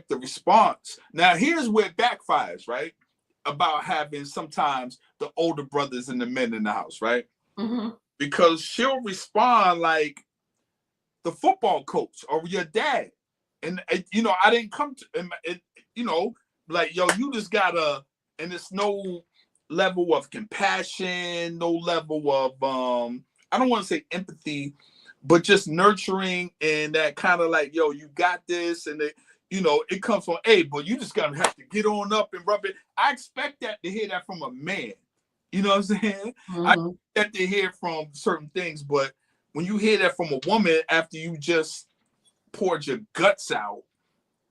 the response. Now, here's where it backfires, right? About having sometimes the older brothers and the men in the house, right? Mm-hmm. Because she'll respond like the football coach or your dad. And, I didn't come to, like, yo, you just gotta, and it's no level of compassion, no level of, I don't want to say empathy, but just nurturing and that kind of like, yo, you got this. And it comes from, hey, but you just gotta have to get on up and rub it. I expect that to hear that from a man. You know what I'm saying? Mm-hmm. I expect to hear from certain things, but when you hear that from a woman after you just poured your guts out,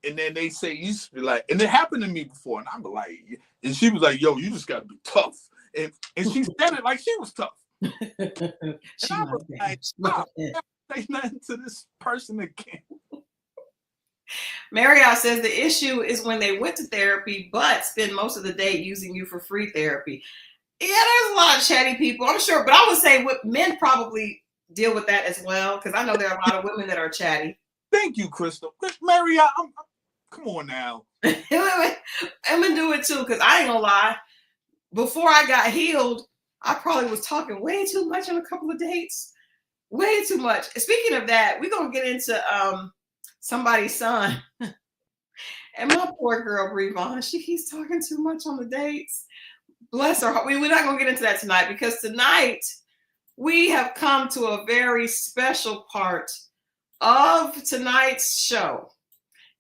and then they say, you should be like, and it happened to me before, and I'm like, and she was like, yo, you just gotta be tough. And she said it like she was tough. She I was like, stop, say nothing to this person again. Marriott says the issue is when they went to therapy, but spend most of the day using you for free therapy. Yeah, there's a lot of chatty people, I'm sure, but I would say men probably deal with that as well, because I know there are a lot of women that are chatty. Thank you, Christal. Marriott, come on now. I'm gonna do it too, because I ain't gonna lie. Before I got healed, I probably was talking way too much on a couple of dates. Way too much. Speaking of that, we're gonna get into somebody's son. And my poor girl, Brevon, she keeps talking too much on the dates. Bless her. We're not gonna get into that tonight, because tonight we have come to a very special part of tonight's show.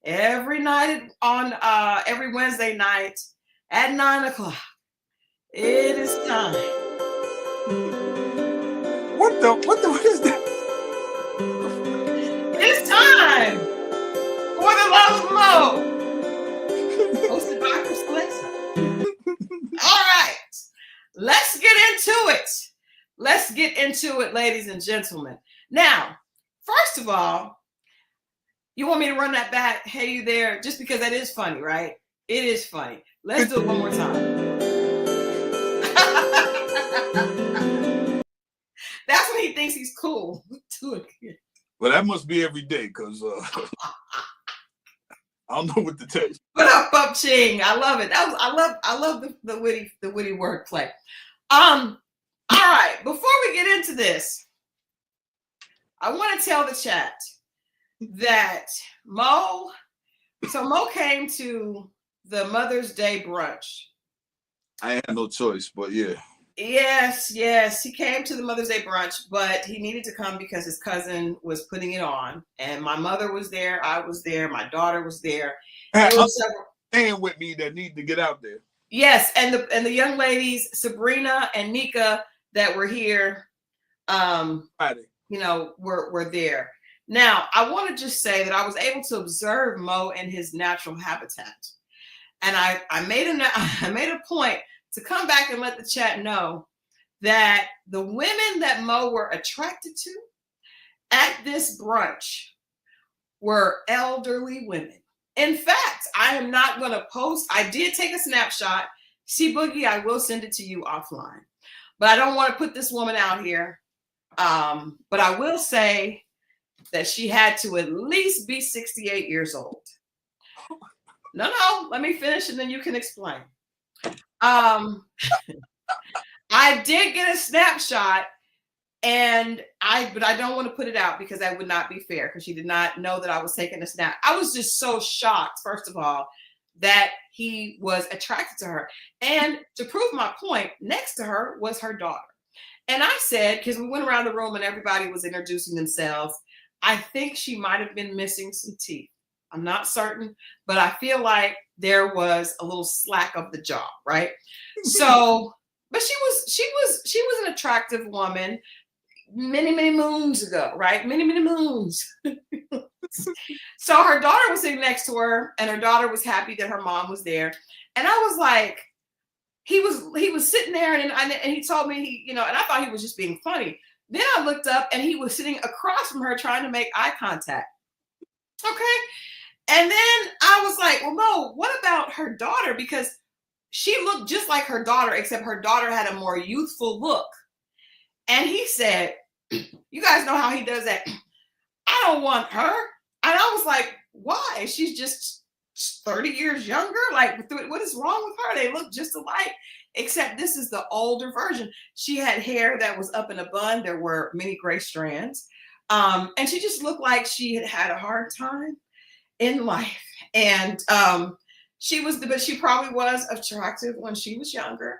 Every night every Wednesday night, at 9 o'clock, it is time. What is that? It's time for the Love of Mo, hosted by Christal. All right, let's get into it. Let's get into it, ladies and gentlemen. Now, first of all, you want me to run that back? Hey, you there? Just because that is funny, right? It is funny. Let's do it one more time. That's when he thinks he's cool. Well, that must be every day, because I don't know what to tell you. What up, Ching? I love it. I love the witty wordplay. All right, before we get into this, I want to tell the chat that Mo came to the Mother's Day brunch. I had no choice, but yeah. Yes, he came to the Mother's Day brunch, but he needed to come because his cousin was putting it on, and my mother was there, I was there, my daughter was there. There was several with me that need to get out there. Yes, and the young ladies, Sabrina and Nika, that were here, were there. Now, I want to just say that I was able to observe Mo in his natural habitat, and I made a point to come back and let the chat know that the women that Mo were attracted to at this brunch were elderly women. In fact, I am not going to post. I did take a snapshot. See, Boogie, I will send it to you offline. But I don't want to put this woman out here. But I will say that she had to at least be 68 years old. No, let me finish and then you can explain. I did get a snapshot, but I don't want to put it out because that would not be fair, because she did not know that I was taking a snap. I was just so shocked, first of all, that he was attracted to her. And to prove my point, next to her was her daughter. And I said, because we went around the room and everybody was introducing themselves, I think she might have been missing some teeth. I'm not certain, but I feel like there was a little slack of the jaw, right? So, but she was an attractive woman many moons ago, right? Many moons. So her daughter was sitting next to her, and her daughter was happy that her mom was there. And I was like, he was sitting there, and he told me, and I thought he was just being funny. Then I looked up, and he was sitting across from her trying to make eye contact. Okay. And then I was like, well, Mo, what about her daughter? Because she looked just like her daughter, except her daughter had a more youthful look. And he said, you guys know how he does that. I don't want her. And I was like, why? She's just 30 years younger. Like, what is wrong with her? They look just alike, except this is the older version. She had hair that was up in a bun. There were many gray strands. And she just looked like she had had a hard time in life. And she probably was attractive when she was younger.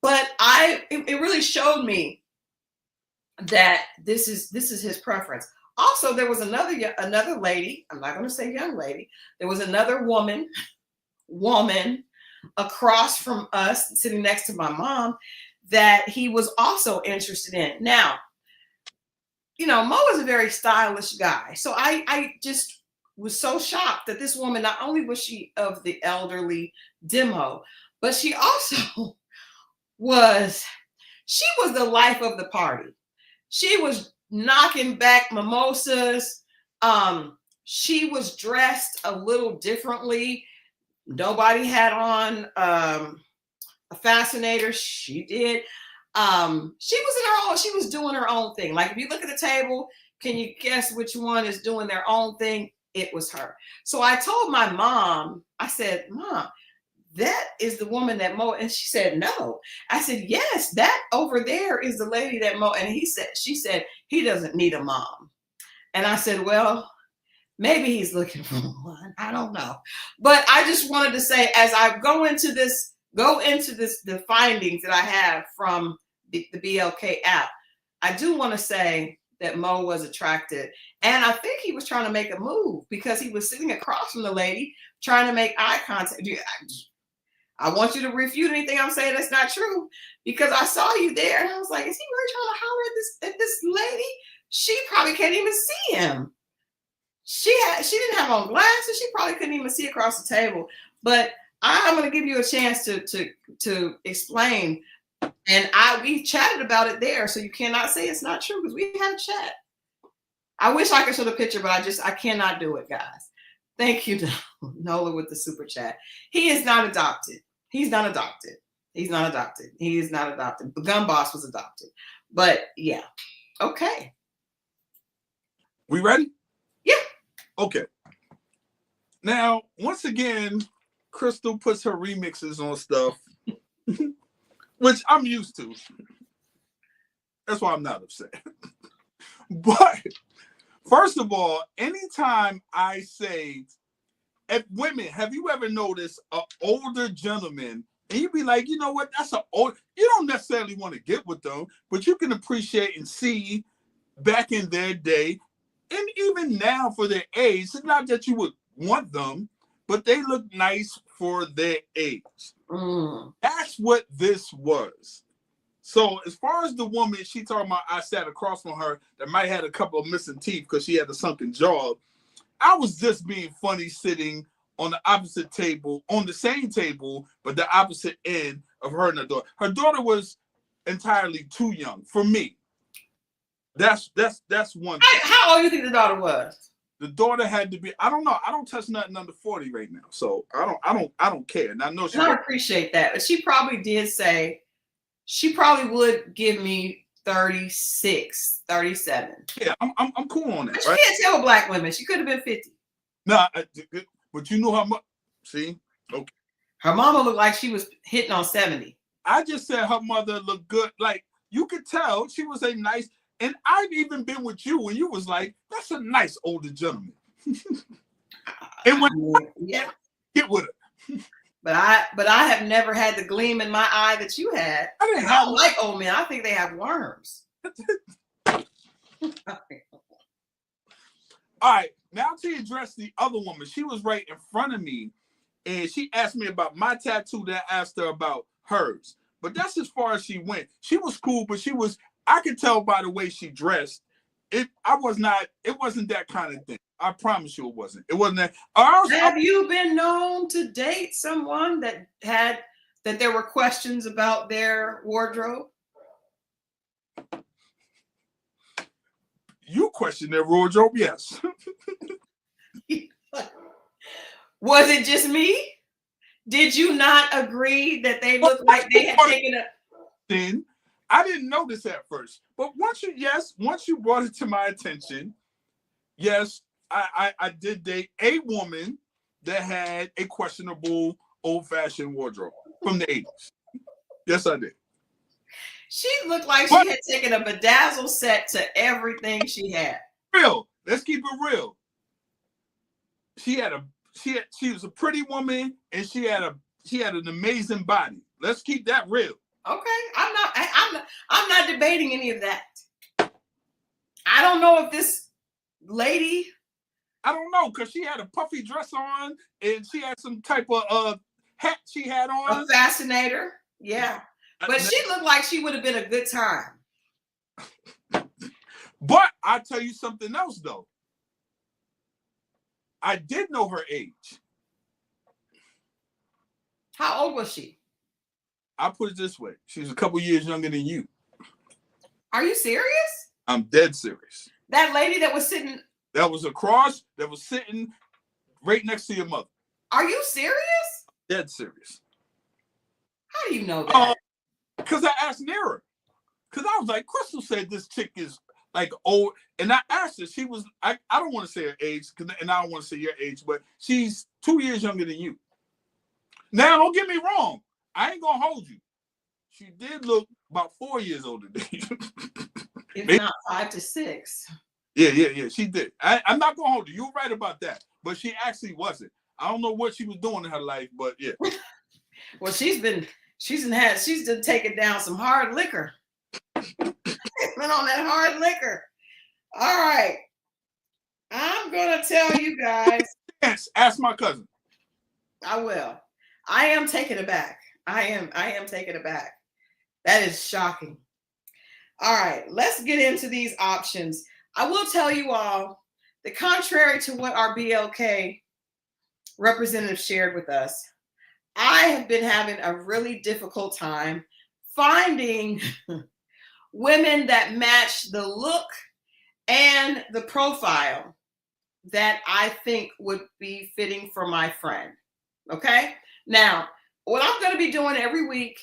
But it really showed me that this is his preference. Also, there was another lady. I'm not going to say young lady. There was another woman across from us, sitting next to my mom, that he was also interested in. Now, Mo is a very stylish guy, so I just was so shocked that this woman, not only was she of the elderly demo, but she also was the life of the party. She was knocking back mimosas. She was dressed a little differently. Nobody had on a fascinator. She did. She was doing her own thing. Like, if you look at the table, can you guess which one is doing their own thing? It was her. So I told my mom, I said, Mom, that is the woman that Mo, and she said, no. I said, yes, that over there is the lady that Mo, and she said, he doesn't need a mom. And I said, well, maybe he's looking for one. I don't know. But I just wanted to say, as I go into the findings that I have from the BLK app, I do want to say that Mo was attracted. And I think he was trying to make a move, because he was sitting across from the lady trying to make eye contact. I want you to refute anything I'm saying that's not true, because I saw you there and I was like, is he really trying to holler at this lady? She probably can't even see him. She didn't have on glasses. She probably couldn't even see across the table. But I'm going to give you a chance to explain. And we chatted about it there, so you cannot say it's not true because we had a chat. I wish I could show the picture, but I cannot do it, guys. Thank you, Nola, with the super chat. He is not adopted. He's not adopted. He's not adopted. He is not adopted. The gun boss was adopted. But yeah. Okay. We ready? Yeah. Okay. Now, once again, Christal puts her remixes on stuff, which I'm used to. That's why I'm not upset. But first of all, anytime I say, women, have you ever noticed an older gentleman and you be like, you know what, that's you don't necessarily want to get with them, but you can appreciate and see back in their day, and even now for their age, it's not that you would want them, but they look nice for their age. That's what this was. So as far as the woman, she talking about I sat across from her that might have a couple of missing teeth because she had a sunken jaw. I was just being funny sitting on the opposite table, on the same table, but the opposite end of her and her daughter. Her daughter was entirely too young for me. That's one thing. How old do you think the daughter was? The daughter had to be, I don't know. I don't touch nothing under 40 right now. So I don't care. And I know she I appreciate that. But she probably did say she probably would give me 36, 37. Yeah, I'm cool on that. But right? She can't tell with black women. She could have been 50. Nah, but you know how much. See? Okay. Her mama looked like she was hitting on 70. I just said her mother looked good. Like, you could tell she was a nice, and I've even been with you when you was like, that's a nice older gentleman. And when get with her. But I have never had the gleam in my eye that you had. I don't like old men. I think they have worms. All right, now to address the other woman. She was right in front of me, and she asked me about my tattoo. That I asked her about hers. But that's as far as she went. She was cool, but I could tell by the way she dressed. It wasn't that kind of thing. I promise you it wasn't. It wasn't that. Have you been known to date someone that there were questions about their wardrobe? You question their wardrobe, yes. Was it just me? Did you not agree that they looked like they had taken a... Then I didn't notice at first. But once you brought it to my attention, yes, I did date a woman that had a questionable old-fashioned wardrobe from the 80s. Yes, I did. She looked like she had taken a bedazzle set to everything she had. Real. Let's keep it real. She was a pretty woman, and she had an amazing body. Let's keep that real. Okay, I'm not debating any of that. I don't know if this lady. I don't know, because she had a puffy dress on, and she had some type of hat she had on. A fascinator, yeah. But she looked like she would have been a good time. But I'll tell you something else, though. I did know her age. How old was she? I'll put it this way. She was a couple years younger than you. Are you serious? I'm dead serious. That lady that was sitting... That was across, that was sitting right next to your mother. Are you serious? Dead serious. How do you know that? Because I asked Nira. Because I was like, Christal said this chick is like old. And I asked her, she was, I don't want to say her age, and I don't want to say your age, but she's 2 years younger than you. Now, don't get me wrong. I ain't going to hold you. She did look about 4 years older than you. If not 5 to 6. Yeah, she did. I'm not going to hold you. You're right about that. But she actually wasn't. I don't know what she was doing in her life, but yeah. Well, she's taken down some hard liquor. Been on that hard liquor. All right. I'm going to tell you guys. Yes, ask my cousin. I will. I am taken aback. I am taken aback. That is shocking. All right, let's get into these options. I will tell you all, the contrary to what our BLK representative shared with us, I have been having a really difficult time finding women that match the look and the profile that I think would be fitting for my friend. Okay. Now, what I'm going to be doing every week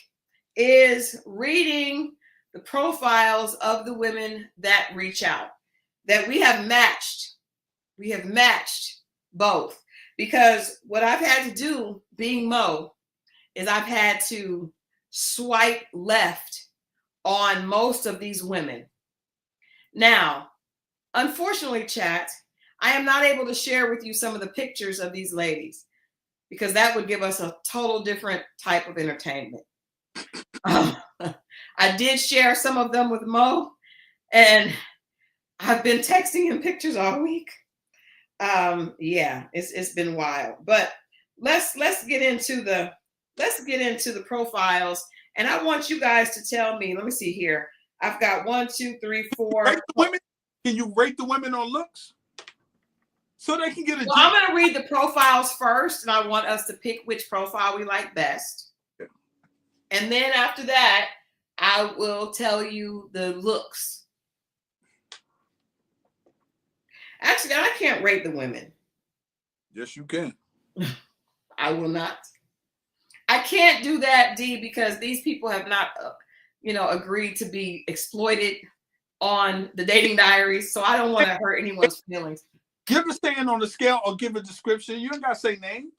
is reading the profiles of the women that reach out, that we have matched. We have matched both, because what I've had to do, being Mo, is I've had to swipe left on most of these women. Now, unfortunately, chat, I am not able to share with you some of the pictures of these ladies, because that would give us a total different type of entertainment. I did share some of them with Mo, and I've been texting him pictures all week. Yeah, it's been wild. But let's get into the profiles, and I want you guys to tell me. Let me see here. I've got 1, 2, 3, 4. Rate the women. Can you rate the women on looks so they can get a? Well, I'm going to read the profiles first, and I want us to pick which profile we like best. Yeah. And then after that, I will tell you the looks. Actually, I can't rate the women. Yes, you can. I will not. I can't do that, D, because these people have not, agreed to be exploited on the dating diaries. So I don't want to hurt anyone's feelings. Give a stand on the scale or give a description. You don't got to say names.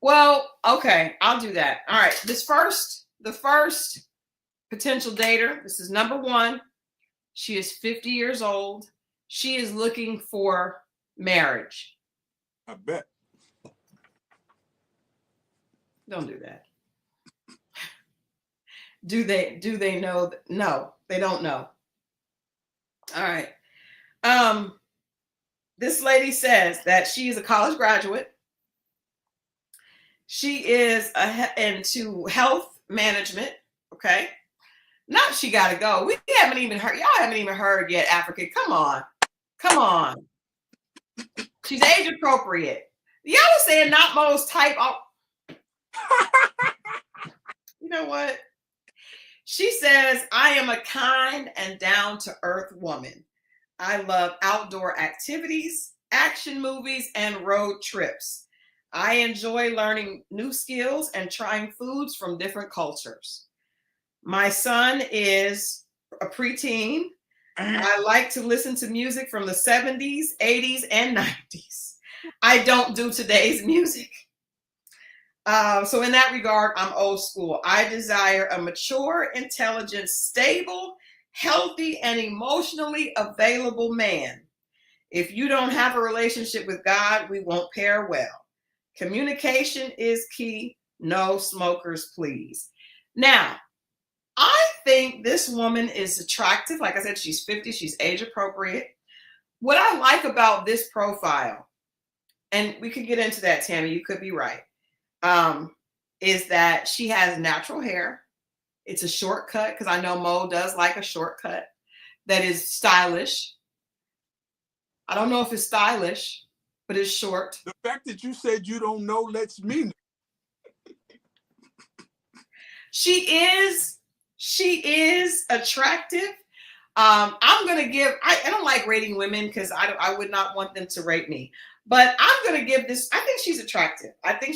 Well, okay, I'll do that. All right. The first potential dater, this is number 1. She is 50 years old. She is looking for marriage. I bet. Don't do that. Do they know? No, they don't know. All right. This lady says that she is a college graduate. She is into health management. Okay. Not she got to go. We haven't even heard. Y'all haven't even heard yet, Africa. Come on. She's age appropriate. Y'all are saying not most type. You know what? She says, I am a kind and down-to-earth woman. I love outdoor activities, action movies, and road trips. I enjoy learning new skills and trying foods from different cultures. My son is a preteen. I like to listen to music from the 70s, 80s, and 90s. I don't do today's music. So in that regard, I'm old school. I desire a mature, intelligent, stable, healthy, and emotionally available man. If you don't have a relationship with God, we won't pair well. Communication is key. No smokers, please. Now, I think this woman is attractive. Like I said, she's 50. She's age appropriate. What I like about this profile, and we could get into that, Tammy, you could be right, is that she has natural hair. It's a shortcut, because I know Mo does like a shortcut that is stylish. I don't know if it's stylish, but it's short. The fact that you said you don't know lets me know. She is attractive. I'm going to give, I don't like rating women because I would not want them to rate me. But I'm going to give this, I think she's attractive. I think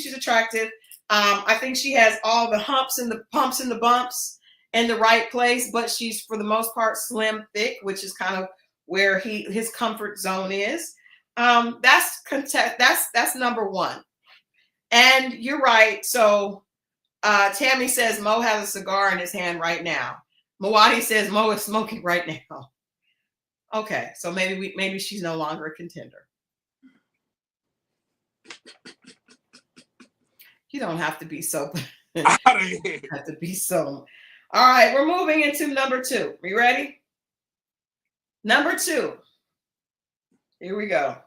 she has all the humps and the pumps and the bumps in the right place, but she's for the most part slim, thick, which is kind of where his comfort zone is. That's number 1. And you're right. So Tammy says Mo has a cigar in his hand right now. Mawadi says Mo is smoking right now. Okay, so maybe she's no longer a contender. You don't have to be so. Have to be so. All right, we're moving into number 2. Are you ready? Number 2. Here we go.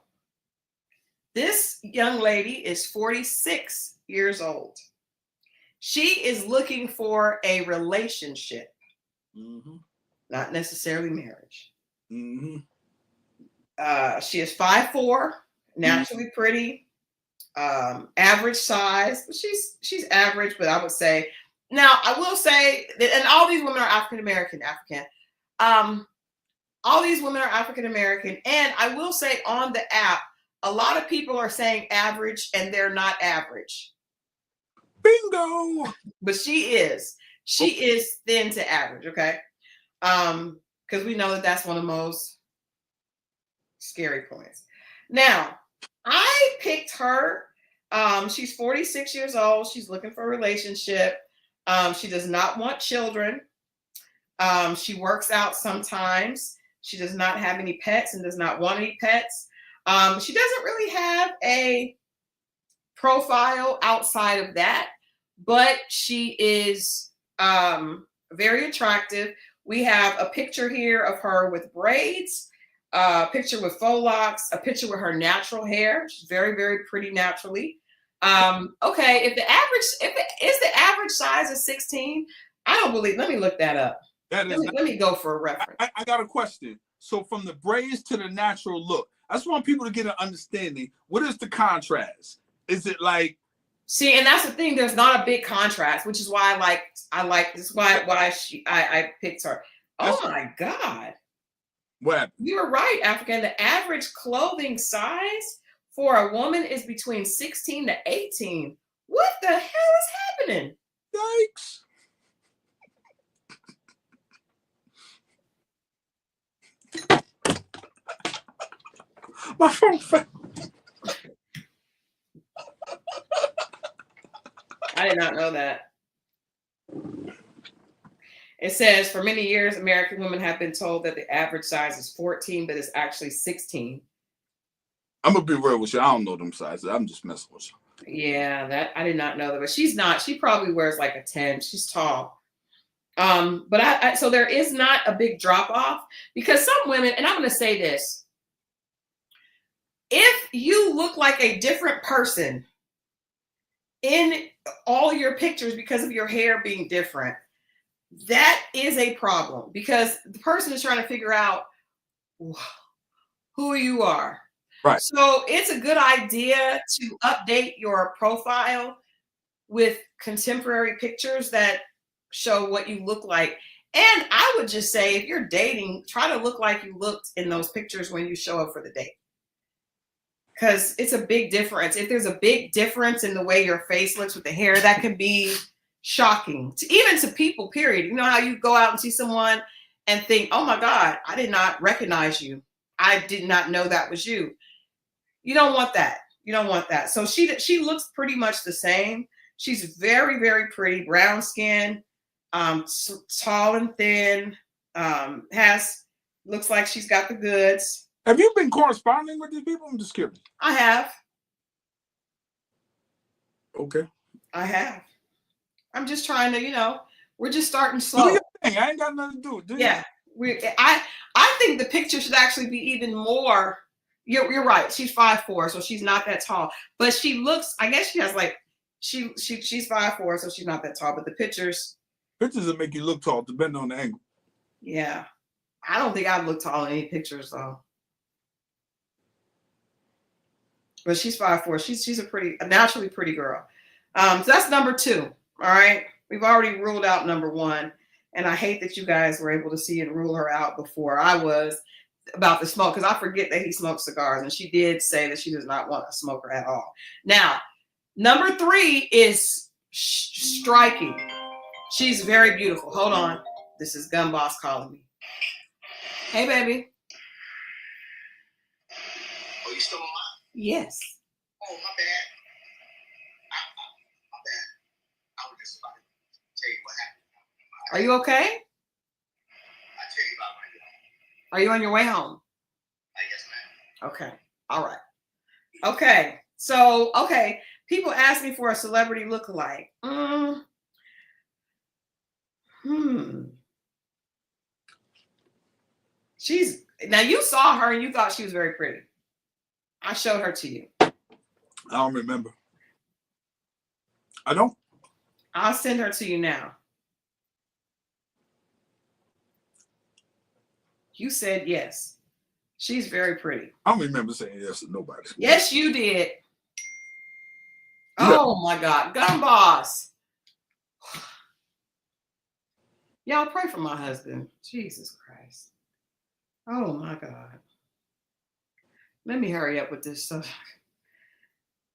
This young lady is 46 years old. She is looking for a relationship, Mm-hmm. not necessarily marriage. Mm-hmm. She is 5'4", naturally pretty, average size. She's average, but I would say now I will say that, and all these women are African American. All these women are African American, and I will say on the app, a lot of people are saying average, and they're not average. Bingo. But she is. She is thin to average. Okay, because we know that that's one of the most scary points. Now, I picked her. She's 46 years old. She's looking for a relationship. She does not want children. She works out sometimes. She does not have any pets and does not want any pets. She doesn't really have a profile outside of that, but she is very attractive. We have a picture here of her with braids, a picture with faux locks, a picture with her natural hair. She's very, very pretty naturally. Okay, if it is the average size of 16, I don't believe. Let me look that up. Let me go for a reference. I got a question. So from the braids to the natural look, I just want people to get an understanding. What is the contrast? Is it like? See, and that's the thing. There's not a big contrast, which is why I like this. Why I picked her. Oh my God! What? You were right, African. The average clothing size for a woman is between 16 to 18. What the hell is happening? Yikes! My phone fell. I did not know that. It says for many years, American women have been told that the average size is 14, but it's actually 16. I'm gonna be real with you. I don't know them sizes. I'm just messing with you. Yeah, that I did not know that, but she's not. She probably wears like a 10. She's tall. But so there is not a big drop off because some women, and I'm going to say this: if you look like a different person in all your pictures because of your hair being different, that is a problem because the person is trying to figure out who you are. Right. So it's a good idea to update your profile with contemporary pictures that show what you look like. And I would just say, if you're dating, try to look like you looked in those pictures when you show up for the date. Because it's a big difference. If there's a big difference in the way your face looks with the hair, that can be shocking, even to people, period. You know how you go out and see someone and think, oh my God, I did not recognize you. I did not know that was you. You don't want that. You don't want that. So she looks pretty much the same. She's very, very pretty, brown skin, tall and thin, looks like she's got the goods. Have you been corresponding with these people? I'm just curious. I have. Okay. I have. I'm just trying to, we're just starting slow. Do your thing. I ain't got nothing to do. Yeah. I think the picture should actually be even more. You're right. She's 5'4", so she's not that tall. But she looks, I guess she has like, she's 5'4", so she's not that tall. But the pictures will make you look tall, depending on the angle. Yeah. I don't think I look tall in any pictures though. But she's 5'4". She's a naturally pretty girl. So that's number 2. All right. We've already ruled out number 1. And I hate that you guys were able to see and rule her out before I was about the smoke, because I forget that he smokes cigars. And she did say that she does not want a smoker at all. Now, number 3 is striking. She's very beautiful. Hold on. This is Gun Boss calling me. Hey, baby. Oh, you still alive? Yes. Oh, my bad. My bad. I was just about to tell you what happened. Are you okay? I'll tell you about my Are you on your way home? Yes, ma'am. Okay. All right. Okay. So, people ask me for a celebrity lookalike. Now you saw her and you thought she was very pretty. I showed her to you. I don't remember. I don't. I'll send her to you now. You said yes. She's very pretty. I don't remember saying yes to nobody. Yes, you did. Yeah. Oh my God. Gun boss. Y'all pray for my husband. Jesus Christ. Oh my God. Let me hurry up with this stuff.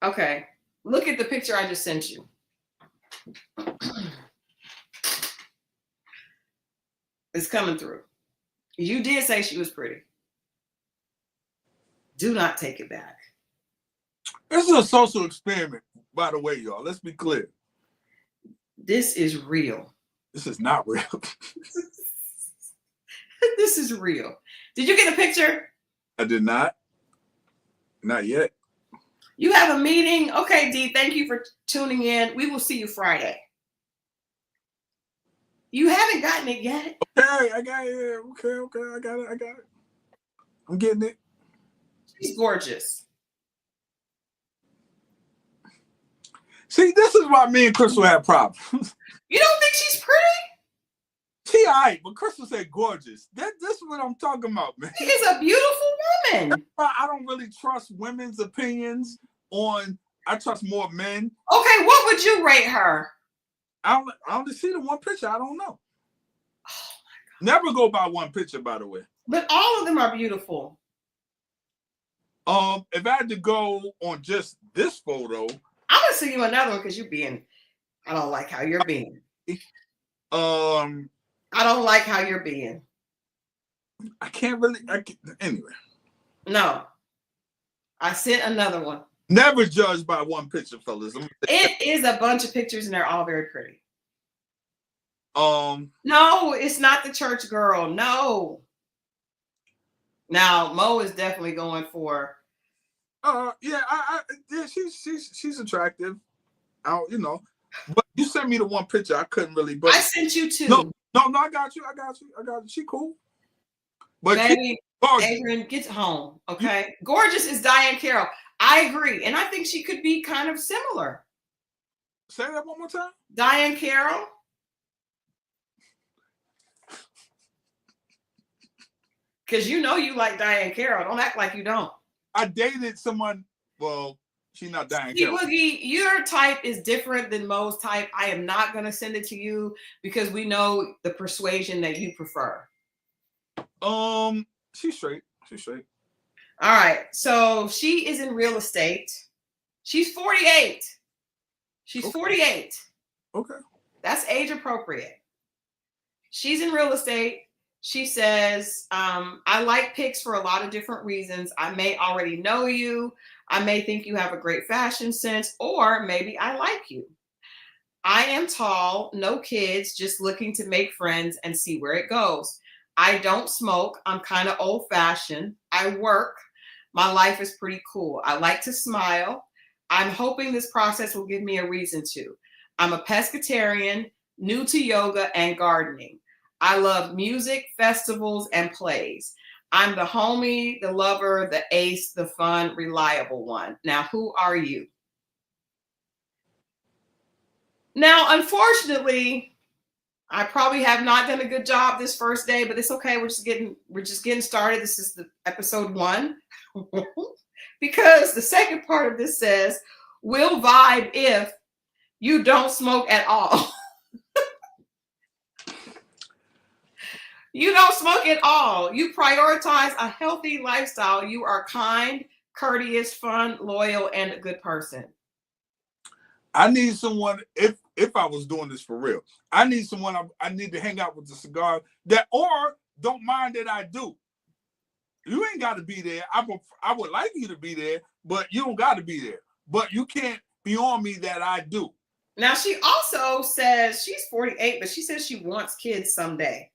Okay. Look at the picture I just sent you. It's coming through. You did say she was pretty. Do not take it back. This is a social experiment, by the way, y'all. Let's be clear. This is real. This is not real. This is real. Did you get a picture? I did not. Not yet. You have a meeting. Okay, Dee, thank you for tuning in. We will see you Friday. You haven't gotten it yet? Okay, I got it. Okay, I got it. I'm getting it. She's gorgeous. See, this is why me and Christal have problems. You don't think she's pretty? She all right, but Christal said gorgeous. This is what I'm talking about, man. She is a beautiful woman. I don't really trust women's opinions on. I trust more men. Okay, what would you rate her? I only see the one picture. I don't know. Oh my God. Never go by one picture, by the way. But all of them are beautiful. If I had to go on just this photo, I'm gonna send you another one because I don't like how you're being. I don't like how you're being. Anyway. No. I sent another one. Never judge by one picture, fellas. It is a bunch of pictures and they're all very pretty. No, it's not the church girl. No. Now Mo is definitely going for. Yeah, she's attractive. But you sent me the one picture. I couldn't really. But I sent you two. No, I got you. She cool. But baby, Adrian, get home. Okay, gorgeous is Diane Carroll. I agree, and I think she could be kind of similar. Say that one more time. Diane Carroll. Because you like Diane Carroll. Don't act like you don't. I dated someone. Well, she's not Diane Carroll. Woogie, your type is different than Mo's type. I am not going to send it to you because we know the persuasion that you prefer. She's straight. All right. So she is in real estate. She's 48. She's okay. 48. Okay. That's age appropriate. She's in real estate. She says, I like pics for a lot of different reasons. I may already know you. I may think you have a great fashion sense, or maybe I like you. I am tall, no kids, just looking to make friends and see where it goes. I don't smoke. I'm kind of old-fashioned. I work. My life is pretty cool. I like to smile. I'm hoping this process will give me a reason to. I'm a pescatarian, new to yoga and gardening. I love music, festivals, and plays. I'm the homie, the lover, the ace, the fun, reliable one. Now, who are you? Now, unfortunately, I probably have not done a good job this first day, but it's okay. We're just getting started. This is the episode 1. Because the second part of this says, we'll vibe if you don't smoke at all. You don't smoke at all. You prioritize a healthy lifestyle. You are kind, courteous, fun, loyal, and a good person. I need someone, if I was doing this for real, I need someone I need to hang out with the cigar or don't mind that I do. You ain't got to be there. I would like you to be there, but you don't got to be there. But you can't be on me that I do. Now, she also says she's 48, but she says she wants kids someday.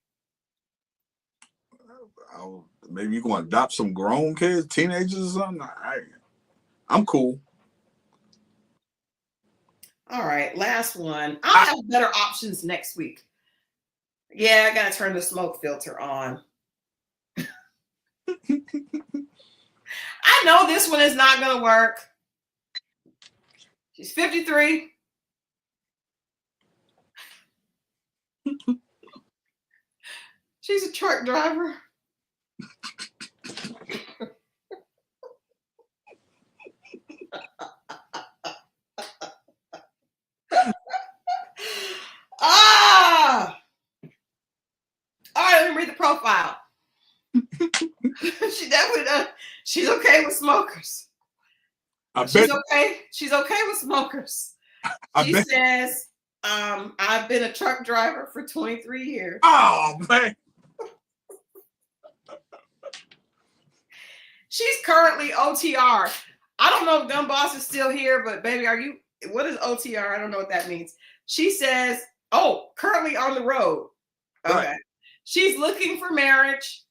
Maybe you're going to adopt some grown kids, teenagers or something. I'm cool. All right, last one. I'll have better options next week. Yeah, I got to turn the smoke filter on. I know this one is not going to work. She's 53. She's a truck driver. Ah! All right, let me read the profile. She definitely does. She's okay with smokers. She's okay. She's okay with smokers. She says, I've been a truck driver for 23 years. Oh, man. She's currently OTR. I don't know if Gun Boss is still here, but baby, what is OTR? I don't know what that means. She says, currently on the road. Okay. Right. She's looking for marriage,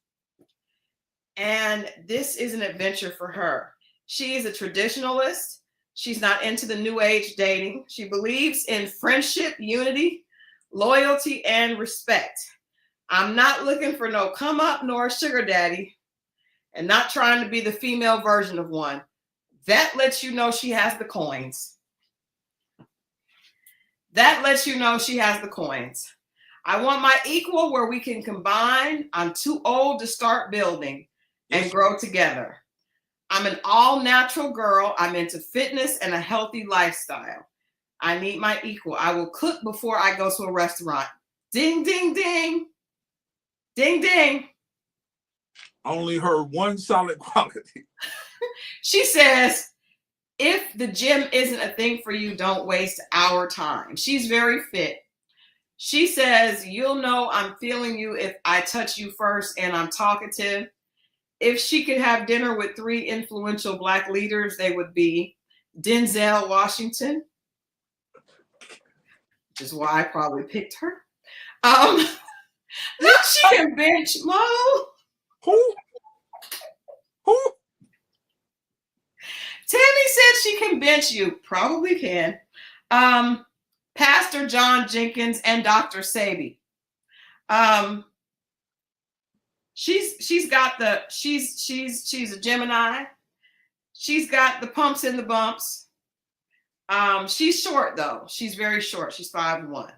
and this is an adventure for her. She is a traditionalist. She's not into the new age dating. She believes in friendship, unity, loyalty, and respect. I'm not looking for no come up nor a sugar daddy, and not trying to be the female version of one. That lets you know she has the coins. That lets you know she has the coins. I want my equal where we can combine. I'm too old to start building and grow together. I'm an all-natural girl. I'm into fitness and a healthy lifestyle. I need my equal. I will cook before I go to a restaurant. Ding, ding, ding. Ding, ding. Only heard one solid quality. She says, if the gym isn't a thing for you, don't waste our time. She's very fit. She says, you'll know I'm feeling you if I touch you first and I'm talkative. If she could have dinner with 3 influential Black leaders, they would be Denzel Washington, which is why I probably picked her. Now she can bench Mo. Who? Tammy said she can bench you. Probably can. Pastor John Jenkins and Dr. Sabi. She's a Gemini. She's got the pumps and the bumps. She's short though. She's very short. She's 5'1".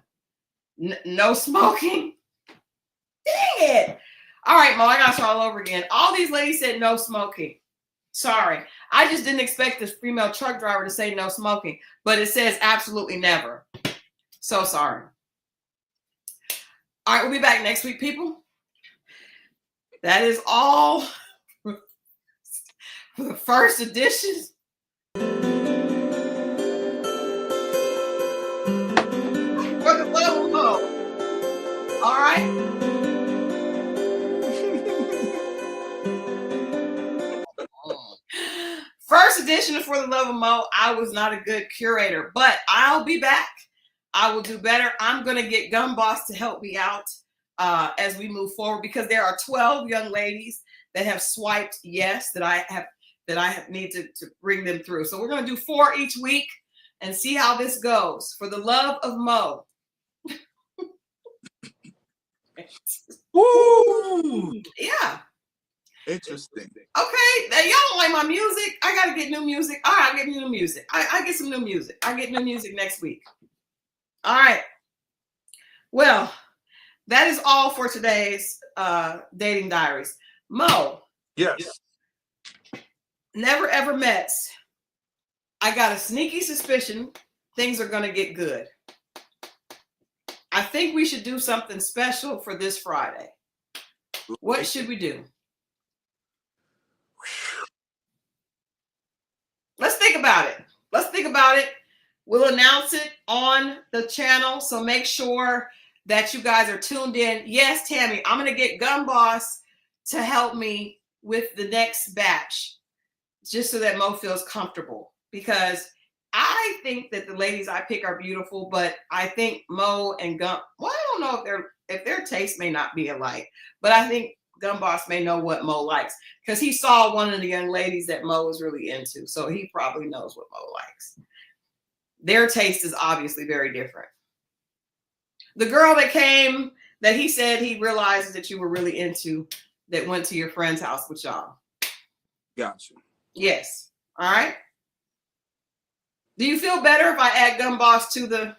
No smoking. Dang it. All right, Mo, I got to start all over again. All these ladies said no smoking. Sorry. I just didn't expect this female truck driver to say no smoking, but it says absolutely never. So sorry. All right, we'll be back next week, people. That is all for the first edition. For the love of Mo. All right. First edition of For the Love of Mo. I was not a good curator, but I'll be back. I will do better. I'm going to get Gun Boss to help me out as we move forward, because there are 12 young ladies that have swiped yes that I need to bring them through. So we're going to do 4 each week and see how this goes. For the love of Mo. Woo! Yeah. Interesting. Okay, now, y'all don't like my music. I gotta get new music. All right, I get new music. I get some new music. I get new music next week. All right. Well, that is all for today's dating diaries. Mo. Yes. Never ever Mets. I got a sneaky suspicion things are gonna get good. I think we should do something special for this Friday. What should we do? Let's think about it. We'll announce it on the channel. So make sure that you guys are tuned in. Yes, Tammy, I'm going to get Gun Boss to help me with the next batch, just so that Mo feels comfortable. Because I think that the ladies I pick are beautiful, but I think Mo and Gun, well, I don't know if their tastes may not be alike, but I think Gun Boss may know what Mo likes, because he saw one of the young ladies that Mo was really into. So he probably knows what Mo likes. Their taste is obviously very different. The girl that came, that he said he realized that you were really into, that went to your friend's house with y'all. Gotcha. Yes. All right. Do you feel better if I add Gun Boss to the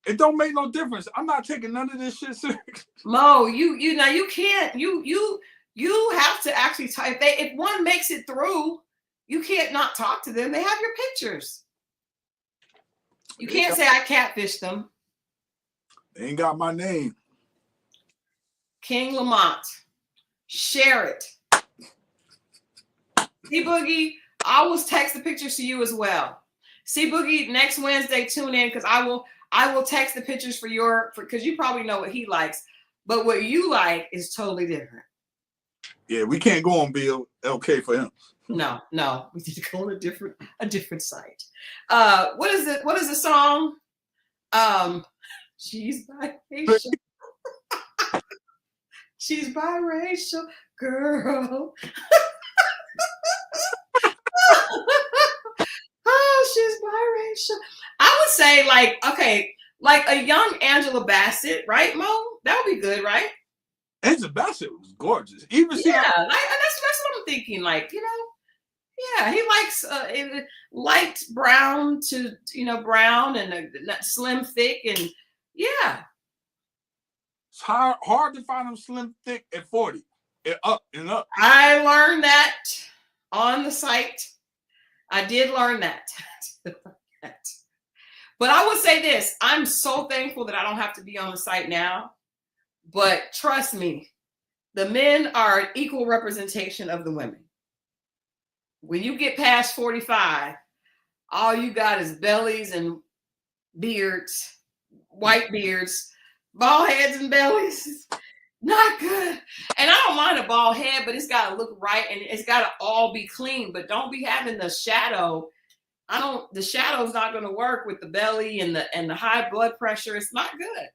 It don't make no difference. I'm not taking none of this shit serious. Mo, you now you can't you have to actually type. If one makes it through, you can't not talk to them. They have your pictures. You can't say I catfished them. They ain't got my name. King Lamont, share it. C Boogie, I will text the pictures to you as well. C Boogie, next Wednesday, tune in because I will text the pictures for because you probably know what he likes, but what you like is totally different. Yeah, we can't go on BLK for him. No, we need to go on a different site. What is it? What is the song? She's biracial. She's biracial, girl. Oh, she's biracial. I would say like a young Angela Bassett, right, Mo? That would be good, right? Angela Bassett was gorgeous. Even that's what I'm thinking. Like, yeah, he likes light brown to brown and slim thick and yeah. It's hard to find them slim thick at 40 and up and up. I learned that on the site. I did learn that. But I would say this, I'm so thankful that I don't have to be on the site now. But trust me, the men are an equal representation of the women. When you get past 45, all you got is bellies and beards, white beards, bald heads and bellies. Not good. And I don't mind a bald head, but it's got to look right and it's got to all be clean. But don't be having the shadow. The shadow's not going to work with the belly and the high blood pressure. It's not good.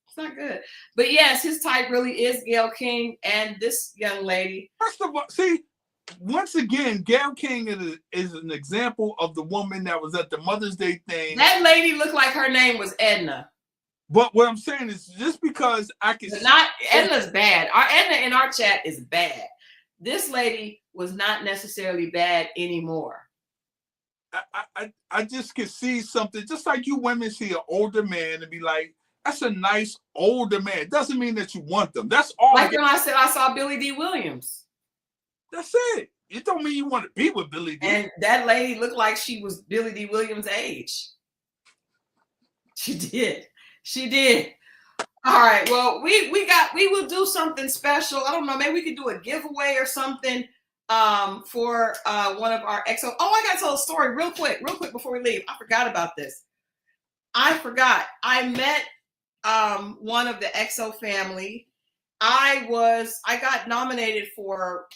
It's not good. But yes, his type really is Gayle King and this young lady. First of all, see, once again, Gayle King is an example of the woman that was at the Mother's Day thing. That lady looked like her name was Edna. But what I'm saying is just because I can not Edna's bad. Our Edna in our chat is bad. This lady was not necessarily bad anymore. I just can see something, just like you women see an older man and be like, that's a nice older man. It doesn't mean that you want them. That's all. Like when I said I saw Billy D. Williams. That's it. It don't mean you want to be with Billy D. And that lady looked like she was Billy D. Williams' age. She did. All right. Well, we will do something special. I don't know. Maybe we could do a giveaway or something for one of our XO. Oh, I got to tell a story real quick before we leave. I forgot about this. I met one of the XO family. I got nominated for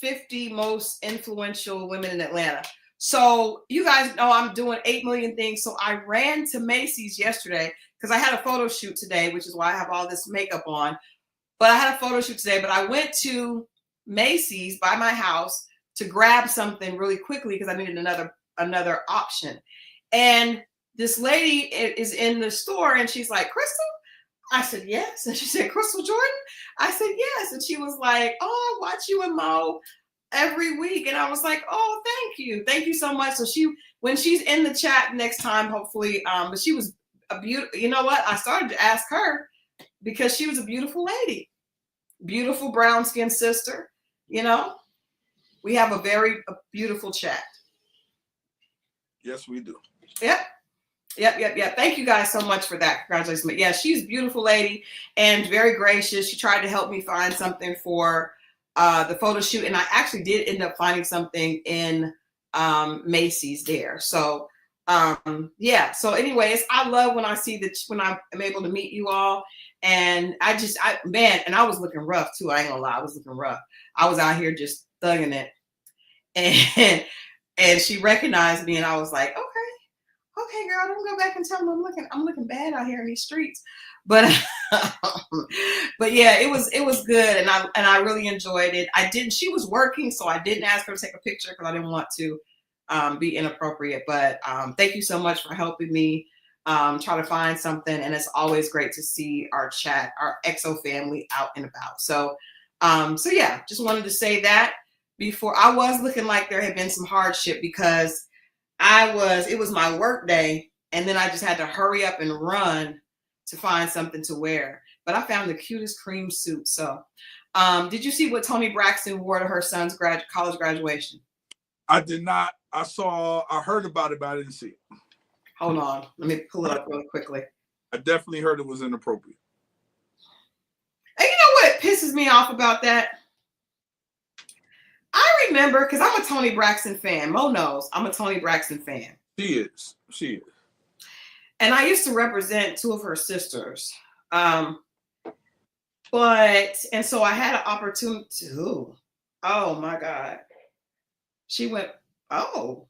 50 most influential women in Atlanta. So you guys know I'm doing 8 million things. So I ran to Macy's yesterday because I had a photo shoot today, which is why I have all this makeup on. But I had a photo shoot today, but I went to Macy's by my house to grab something really quickly because I needed another option. And this lady is in the store and she's like, Christal? I said, yes. And she said, Christal Jordan? I said, yes. And she was like, oh, I watch you and Mo every week. And I was like, oh, thank you. Thank you so much. So when she's in the chat next time, hopefully, but she was a beautiful, you know what? I started to ask her because she was a beautiful lady, beautiful brown skinned sister. We have a beautiful chat. Yes, we do. Yep. Thank you guys so much for that. Congratulations. But yeah, she's a beautiful lady and very gracious. She tried to help me find something for the photo shoot. And I actually did end up finding something in Macy's there. So yeah. So anyways, I love when I see when I'm able to meet you all. And and I was looking rough too. I ain't gonna lie. I was looking rough. I was out here just thugging it. And she recognized me and I was like, okay, girl, don't go back and tell them I'm looking bad out here in these streets. But yeah, it was good and I really enjoyed it. She was working, so I didn't ask her to take a picture because I didn't want to be inappropriate. But thank you so much for helping me try to find something. And it's always great to see our chat, our XO family out and about. So yeah, just wanted to say that before. I was looking like there had been some hardship because it was my work day and then I just had to hurry up and run to find something to wear. But I found the cutest cream suit. So, did you see what Toni Braxton wore to her son's college graduation? I did not. I heard about it, but I didn't see it. Hold on. Let me pull it up really quickly. I definitely heard it was inappropriate. And you know what pisses me off about that? I remember, because I'm a Toni Braxton fan. Mo knows I'm a Toni Braxton fan. She is. And I used to represent two of her sisters. And so I had an opportunity to, oh my God. She went, oh.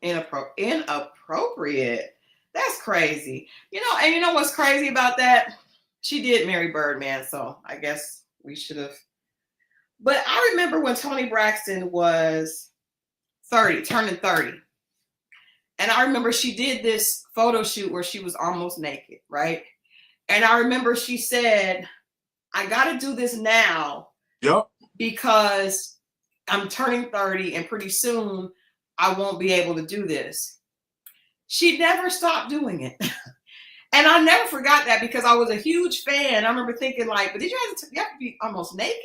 Inappropriate. That's crazy. And you know what's crazy about that? She did marry Birdman, so I guess we should have. But I remember when Toni Braxton was 30, turning 30. And I remember she did this photo shoot where she was almost naked, right? And I remember she said, I got to do this now. Yep. Because I'm turning 30 and pretty soon I won't be able to do this. She never stopped doing it. And I never forgot that because I was a huge fan. I remember thinking like, but did you have to be almost naked?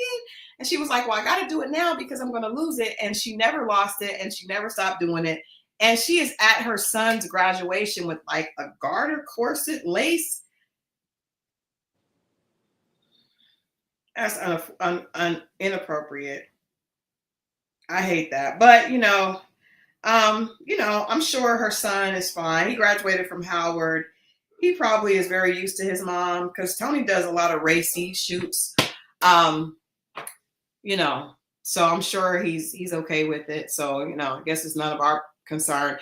And she was like, well, I got to do it now because I'm going to lose it. And she never lost it and she never stopped doing it. And she is at her son's graduation with like a garter, corset, lace. That's inappropriate. I hate that. But, I'm sure her son is fine. He graduated from Howard. He probably is very used to his mom because Toni does a lot of racy shoots. So I'm sure he's okay with it. So, I guess it's none of our concern.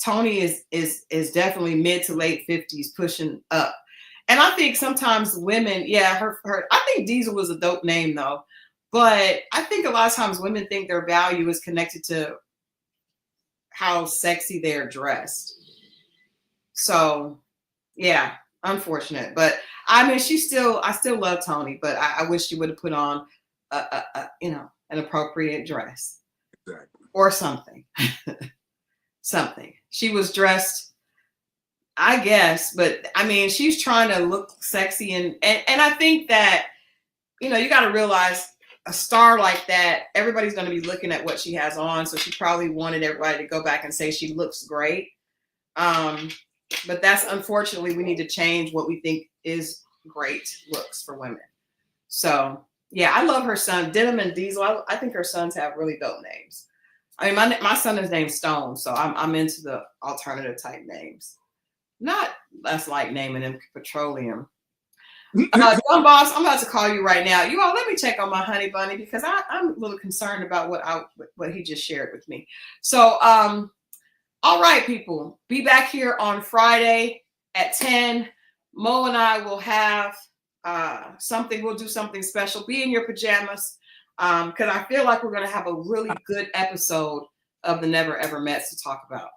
Toni is definitely mid to late 50s pushing up. And I think sometimes women, I think Diesel was a dope name though. But I think a lot of times women think their value is connected to how sexy they're dressed. So, yeah, unfortunate. But I mean, I still love Toni, but I wish she would have put on an appropriate dress. Exactly. Or something. Something. She was dressed, I guess, but I mean, she's trying to look sexy and I think that, you got to realize a star like that, everybody's going to be looking at what she has on. So she probably wanted everybody to go back and say she looks great. But that's unfortunately, we need to change what we think is great looks for women. So yeah, I love her son, Denim and Diesel. I think her sons have really dope names. I mean, my son is named Stone, so I'm into the alternative type names. Not less like naming him Petroleum. Young Boss, I'm about to call you right now. You all, let me check on my honey bunny because I'm a little concerned about what he just shared with me. So, all right, people, be back here on Friday at 10. Mo and I will have something. We'll do something special. Be in your pajamas because I feel like we're going to have a really good episode of the Never Ever Mets to talk about.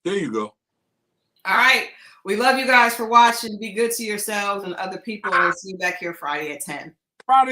There you go. All right. We love you guys for watching. Be good to yourselves and other people. And we'll see you back here Friday at 10.